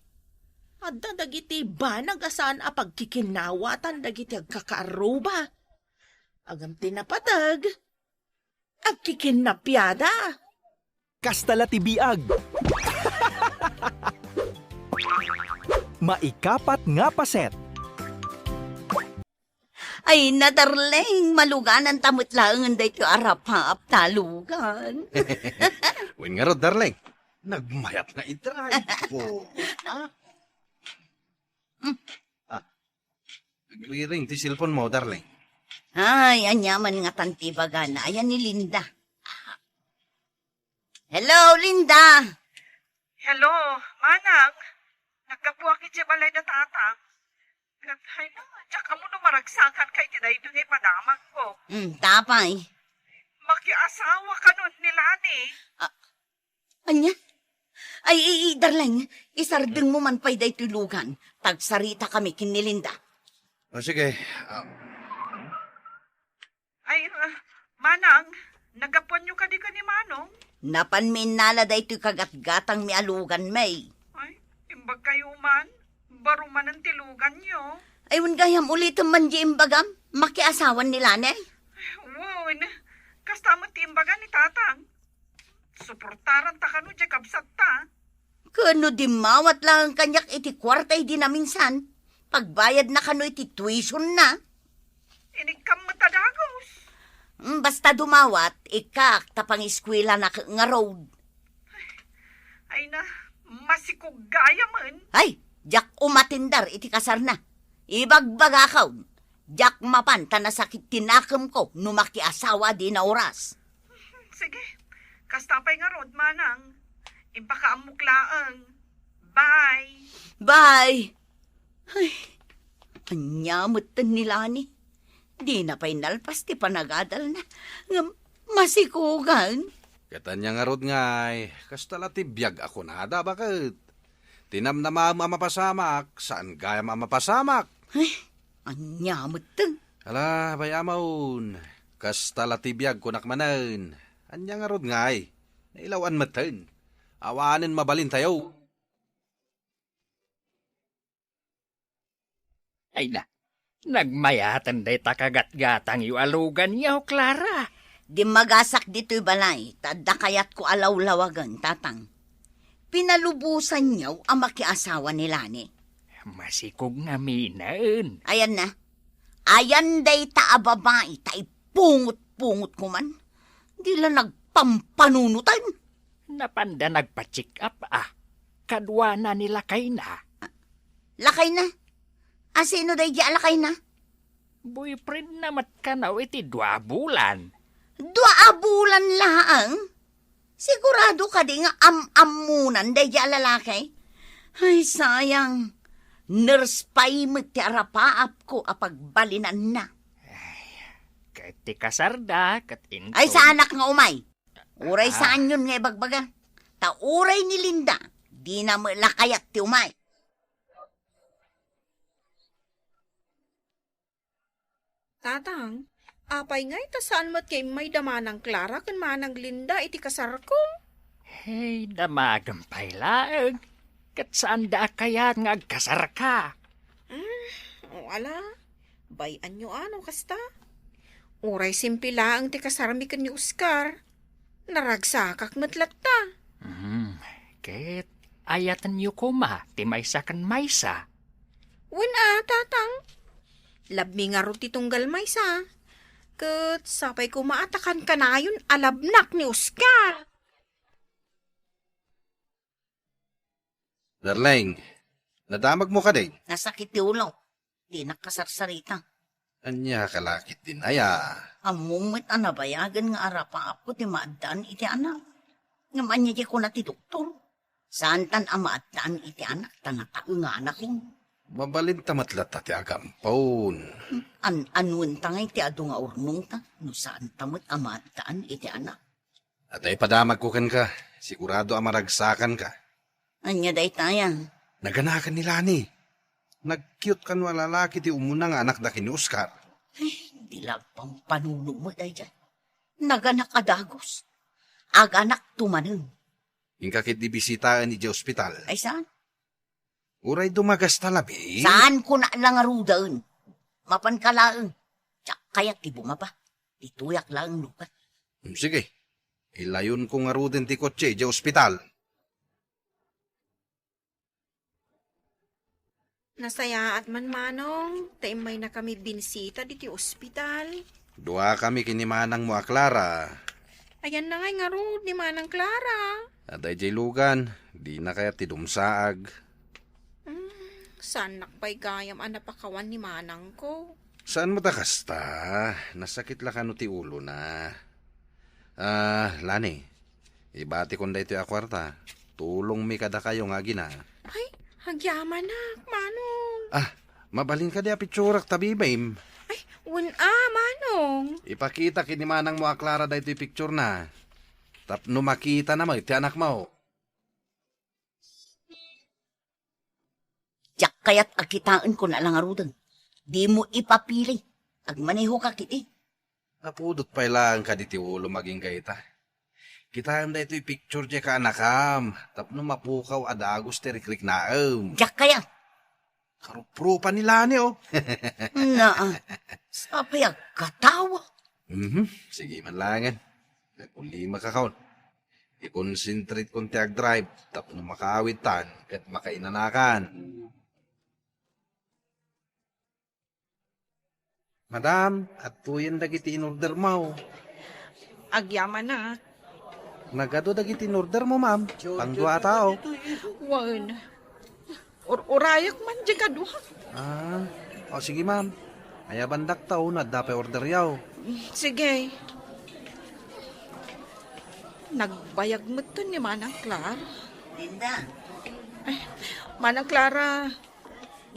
Adda dagiti ba nagasaan a pagkikinawatan dagiti agkakaaruba. Agam tinapatag. Agkikinapyada. Kastala ti biag. Maikapat nga paset. Ay, nadarleng, maluganan tamot lang day ko arap-hap talugan. Wen nga rod, darling. Nagmayat na itry ko. Nagre-ring ti cellphone mo, darling. Ay, anyaman nga tantibaga na. Ayan ni Linda. Hello, Linda. Hello, manang. Nagkapuakit siya balay na tatang. Ay na, diyak mo no maragsakan kay tinay doon ay padamag ko. Tapay. Makiasawa ka nun nila ni. Anya? Ay, darling, isardeng mo man pa'y day tulugan. Tagsarita kami kin ni Linda. O sige, Ay, manang, nagapuan nyo ka di ka ni Manong? Napanmin nala day to'y kagat-gatang mialugan may. Ay, imbag kayo man. Baro man ang tilugan nyo. Ayun gayam ulit man di imbagam. Makiasawan nila ne. Wow, kasta mo timbagan ni tatang. Suportaran ta kano di kabsat ta. Kano di mawat lang ang kanyak iti kwartay di na minsan. Pagbayad na kano iti tuition na. Inig kam matadagos. Basta dumawat, ikak tapang eskwela na nga road. Ay na, masikugaya man. Ay, jak umatindar iti kasar na. Ibagbagakaw. Jak mapan tanasakit tinakam ko numaki asawa di na oras. Sige, kastapay nga rod manang. Impakaamuklaan. Bye. Bye. Ay, anyamutan nila ni. Di na pa'y nalpas ti panagadal na. Masikugan. kata niya nga rod ngay, kastala ti biyag ako na, bakit? Tinamnama mapasamak, saan gaya mapasamak? Anya mo to. Ala, bayamaon. Kasta latibiyag kunak manan. Anya nga rod ngay. Nailawan matan. Awanin mabalin tayo. Ay na, nagmayatan day takagat-gatang yu alugan yaw, Clara. Di magasak dito'y balay, tada kayat ko alaw-lawagan, tatang. Pinalubusan niyaw ang makiasawa ni Lani. Masikog nga minaan. Ayan na. Ayan day ta babae, ta ipungot-pungot ko man. Di lang nagpampanunutan. Napanda nagpa-check up Kadwa na nila kay na. Lakay na. Sino day di alakay na? Boyfriend namat ka na iti 2 bulan. 2 bulan laang? Sigurado ka di nga am-amunan day di alalakay? Ay, sayang. Nurse pa'y magtiarapaap ko apagbalinan na. Kahit ti kasarda, kat into. Ay, sa anak nga umay. Uray saan yun nga bagbaga? Ta uray ni Linda, di na lakayat ti umay. Tatang, apay nga ita saan mo't kay may damanang Clara kan manang Linda iti kasar ko. Hey, damagampay laag. Kat saan da kaya nga agkasar ka? Wala. Bayan nyo kasta. Uray simpila ang ti kasarmi kan ni Oscar. Naragsakak matlatta. Ket ayatan yu kuma, ti maysa kan maysa. Tatang. Labmi nga ro ti tunggal maysa. Kat sapay ko maatakan ka na yun alabnak ni Oscar. Darling, nadamag mo ka din. Nasakit ti ulo. Di nakasarsarita. Anya kalakit din aya. Amumit anabayagan nga arapaap ko ti maadaan iti anak. Naman niya ko na ti doktor. Saan tan amaadaan iti anak, tanatao nga anak ko. Mabalin tamatlat ti agampon. Anun tangay ti ado nga urnong ta, no saan tamot amaadaan iti anak. At ay padamag ko kan ka, sigurado amaragsakan ka. Anya day tayang. Naganakan nila ni. Nag-cute kan lalaki ti umuna nga anak da kini Oscar. Dilag pang panunog mo day dyan. Naganak adagos. Aganak tumanong. Yung kakit di bisitaan ni di ospital. Ay saan? Uray dumagas talabi. Saan ko na lang arudaan? Mapan ka lang. Tsak kaya ti bumaba. Tituyak lang lupa. Sige. Ilayon ko nga ruden ti kotse di ospital. Nasaya at man manong, taimay na kami binsita diti ospital. 2 kami kinimanang mo Clara. Ayan na nga ro, ni manang Clara. At ay lugan, di na kaya ti dumsaag. Saan nakpay gayam napakawan ni manang ko? Saan mo takasta? Nasakit la kano ti ulo na. Lani, ibati kon da ito akwarta. Tulong mi kada kayo nga gina. Ay, hagyaman na, manong. Mabalin ka di apitsurak tabi, baim. Ay, manong. Ipakita kinimanang mo Clara da ito picture na. Tapno makita na mo, iti anak mo. Tsak kaya't akitaan ko na lang arudan. Di mo ipapili. Agmaneho ka kiti. Napudot pa ilang ka di ti ulo maging kayta. Kitaan da ito picture di ka anakam. Tapno mapukaw adagos ti rikrik naam. Tsak kaya. Karuprupa nila ni Na, sapay agkatawa. Sige man langan. Kung 5 kakaunt. I-concentrate kong tiag-drive. Tapno makaawitan. Kat makainanakan. Madam, at tuyan dagiti in-order mo. Agyaman na. Nagado dagiti in-order mo, ma'am. Pang 2 tao. Wan. Urayak man di ka duha. Sige, ma'am. Aya bandak tao na dapat order yaw. Sige. Nagbayag mo to ni Manang Clara. Linda. Manang Clara,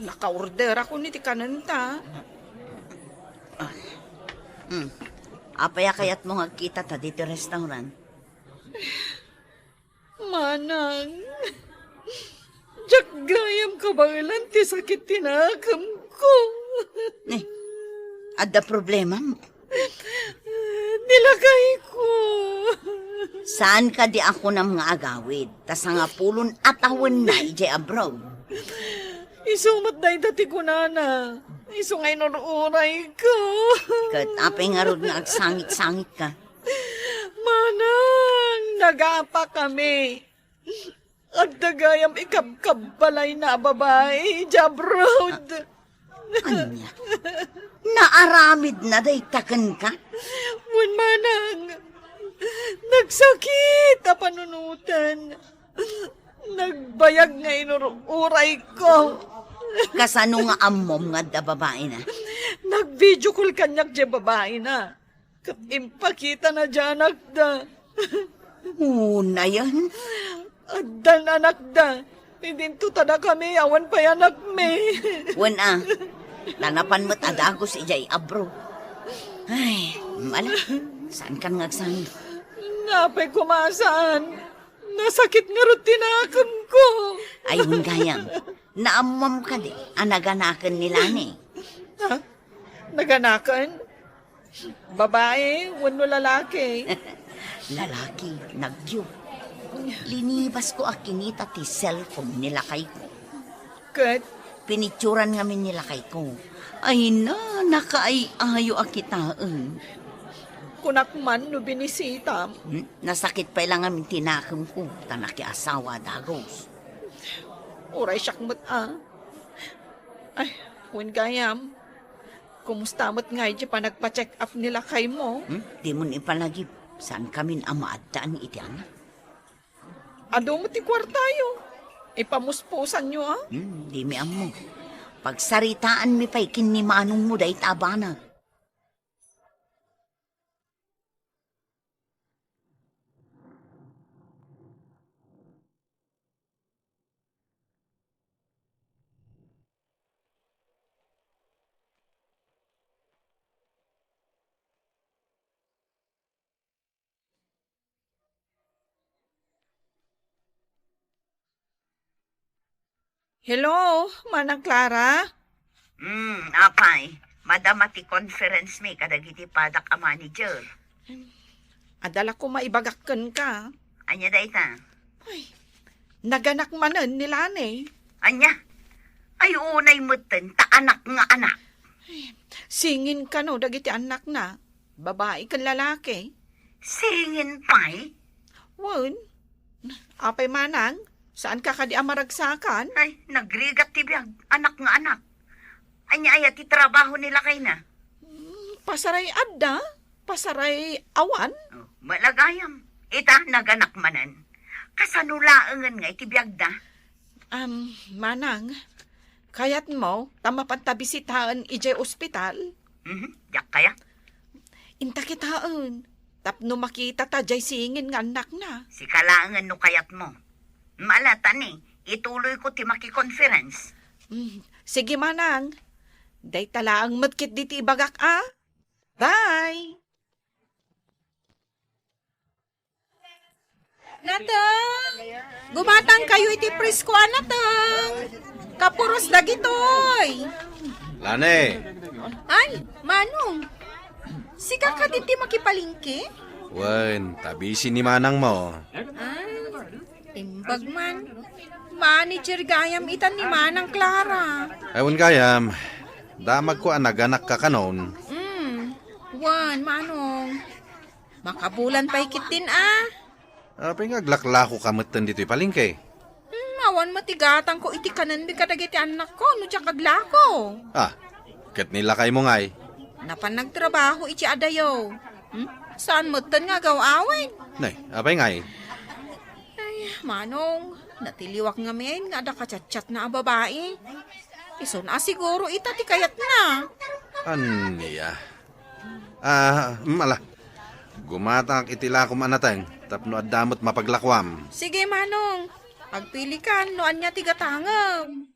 naka-order ako ni Tikananta. Apaya kayat mo ngagkita ta dito restaurant. Manang, Jak gayam kabangilan ti sakit tinakam ko. Ada problema mo. Nilagay ko. Saan ka di ako ng mga agawid? Tas nga pulon atawan na ije abroad. Isumat na dati ko nana. Iso ngay nururay ko. Kat apay nga rod nga agsangit-sangit ka. Manang, nagapa kami. At dagayam ikabkabalay na babae, Jabrod. Anya? Naaramid na day taken ka? Wan manang, nagsakit a panunutan. Nagbayag nga inururay ko. Kasano nga amom nga da babae na? Nag-video call kanyak di babae na. Kat impakita na dyan da. Una yan. Addan anak da. Hindi tutada kami, awan pa anak me. Wana, nanapan mo't adagos ijay abro. Ay, mala, saan ka ngagsangit? Napay kumasaan. Nasakit nga rin tinakam ko. Ayun gayam, naamam ka di, anaganakan nila ni. Ha? Naganakan? Babae, wano lalaki. Lalaki, nagyo. Linibas ko akinita ti cellphone nila kay ko. Kat, Pinitsuran ngamin nila kay ko. Ay na, nakaayo akitaan. kunak man no binisita. Nasakit pa lang ngamin tinakam ko, tanaki asawa dagos. Uray siyak mat Ay, wen gayam. Kumusta mat nga iti pa nagpa-check up nila kay mo? Di mo ni palagip, saan kami amaadaan iti anak? Ado mo ti kwartayo. Ipamuspusan nyo Di mi amo. Pagsaritaan mi pa'y kinimanong mo dahi tabana. Hello, Manang Clara? Apay. Madamati conference mi kadagiti padak a manager. Adala ko maibagakkan ka. Anya dahi ta? Naganak manen nila ni. Anya? Ay unay mutten ta anak nga anak. Singin ka no, dagiti anak na. Babae kan lalaki. Singin pa'y? Wan, apay manang, saan ka kadi amaragsakan? Ay, nagrigat ti biyag. Anak nga anak. Anya ayat ti trabaho nila kay na. Pasaray adda, pasaray awan. Malagayam. Ita naganak manan. Kasanulaangan nga iti biyag da. Manang, kayat mo, tama pantabisitaan ijay ospital? Yak kaya? Inta kitaan, tapno makita ta jay singin nga anak na. Si kalaangan no kayat mo. Malata ni, ituloy ko ti maki-conference. Sige manang, day talaang matkit diti ibagak Bye! Natang! Gumatang kayo iti presko, natang! Kapuros dagitoy! Lane, Ay, Manong! Sika ka din ti makipalingke? wen, tabisi ni manang mo. Timbag man. Manager gayam itan ni Manang Clara. Ewan kayam, damag ko naganak ka kanon. Wan, Manong. Makabulan pa ikitin Apay nga glaklako kamutan dito'y palingke. Awan matigatang ko iti kanan di kadagiti anak ko, no tiyak kaglako. Ket nila kay mo ngay. Napan nagtrabaho iti adayo. Saan mo tan nga gawawin? Nay, apay ngay. Manong, natiliwak nga men nga ada kachat-chat na babae. Iso na siguro ita ti kayat na. Aniya. Mala. Gumatang itila ko manateng, tapno at damot mapaglakwam. Sige, Manong. Agpili ka, noan niya tigatangam.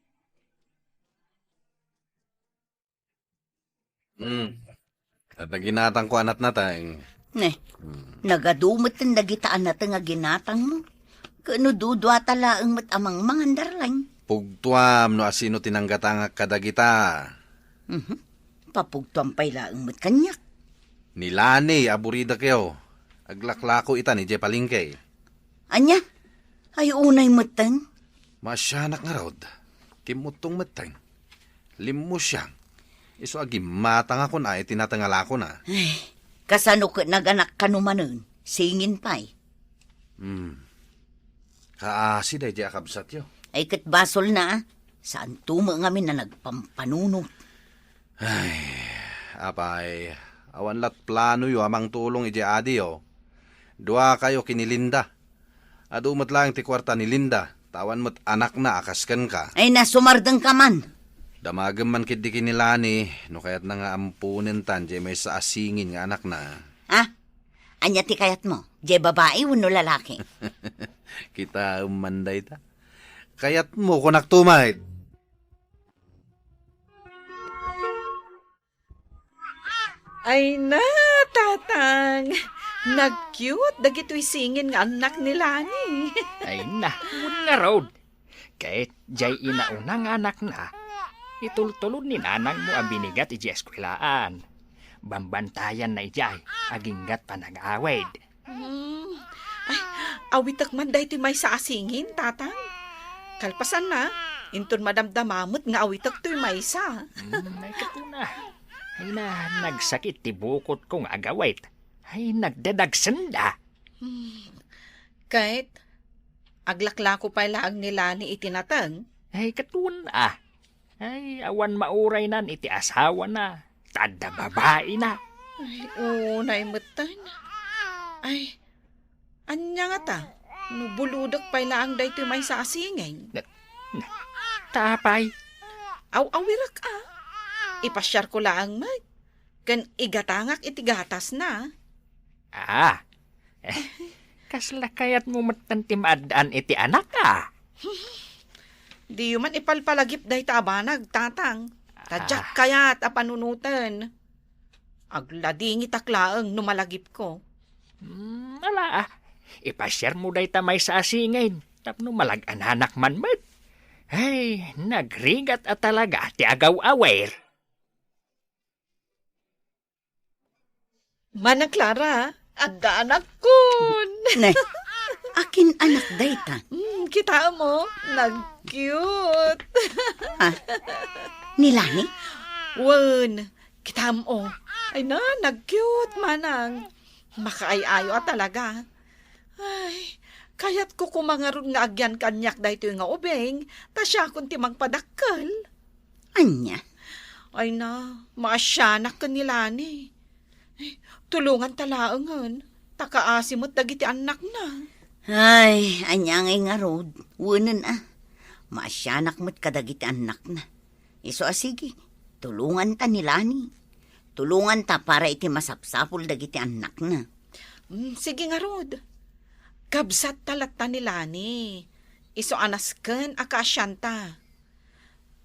At naginatang ko anat nateng. Nagadumot ang nagitaan natin nga ginatang mo. Kano dudwa talaang mat amang mangandarlang. Pugtuam no asino tinanggatangak kadagita. Papugtuan pa'y laang mat kanyak. Nilani, aburida kayo. Aglaklako ita ni Jepalingke. Anya? Ay unay matan. Masyanak nga rod. Kimutong matang. Limu siyang. Iso agi matang ako na, tinatangala ko na. Ay, kasano ka naganak kanumanon? Singin pa'y. Kaasi day di akabsat yo. Ay kat basol na. Saan tuma nga na nagpampanunot. Apay, awan lat plano yo amang tulong iji adi yo. Dua kayo kinilinda. Adumat lang ti kwarta ni Linda. Tawan mo't anak na akaskan ka. Ay nasumardang ka man. Damagam man kid di kinilani. No kayat na nga ampunin tan, di may sa asingin nga anak na. Ha? Anya ti kayat mo? Di babae o no lalaki? Kita umanday ta. Kayat mo kunak tumay. Ay na, tatang. Nag-cute, dagito'y singin nga anak nila ni. Ay na, nga road. Kahit jay inaunang anak na, itultulod ni nanang mo ang binigat iji eskwelaan. Bambantayan na ijay, aginggat pa nag-awid. Ay, awitak man dahi ti may sa asingin, tatang. Kalpasan na, inton madamdamamot nga awitak to'y may sa. Ay katuna. Ay na, nagsakit ti bukot kong agawit. Ay nagdadagsanda. Kahit, aglaklako pa laang nila ni itinatang. Ay katuna. Ay awan mauray nan iti asawa na. Tada babae na. Ay, unay matan. Ay, anya nga ta. Nubuludok pa laang dahi to'y may sa asingin. Tapay. Aw-awirak ipasyar ko laang mag. Kan igatangak itigatas na. Kasla kayat mo matantimadaan iti anak ka. Di man ipalpalagip dahi tabanag, tatang. Tadyak kayat apanunutan. Agladingi taklaang numalagip ko. Ipasyar mo dahi tamay sa asingin. Tapno malag-ananak man met. Ay, nagrigat at talaga ti agaw-awer. Manang Clara, adda anak kun. Nay, akin anak dayta. Kita mo, nag-cute. Nilani? Wen, kita mo. Ay na, nag-cute manang. Makaayayo talaga. Ay, kayat ko kumangarun nga agyan kanyak dahito nga ubeng, ta siya kunti magpadakkel. Anya? Ay na, maasyanak ka nila ni. Ay, tulungan talaangan. Takaasimot dagiti anak na. Ay, anya nga rod. Wunan Maasyanak mo't kadagiti anak na. Iso sige, tulungan ta nila ni. Tulungan ta para iti masapsapul dagiti anak na. Sige nga rod. Kabsat talat ta nila ni. Iso anasken akasyanta.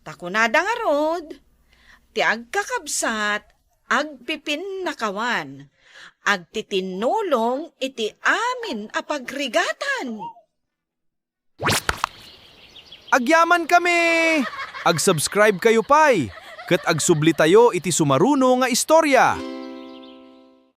Takunada nga rod. Ti agkakabsat, agpipin nakawan. Agtitinulong iti amin apagrigatan. Agyaman kami! Ag-subscribe kayo pay! Kat agsubli tayo iti sumaruno nga istorya.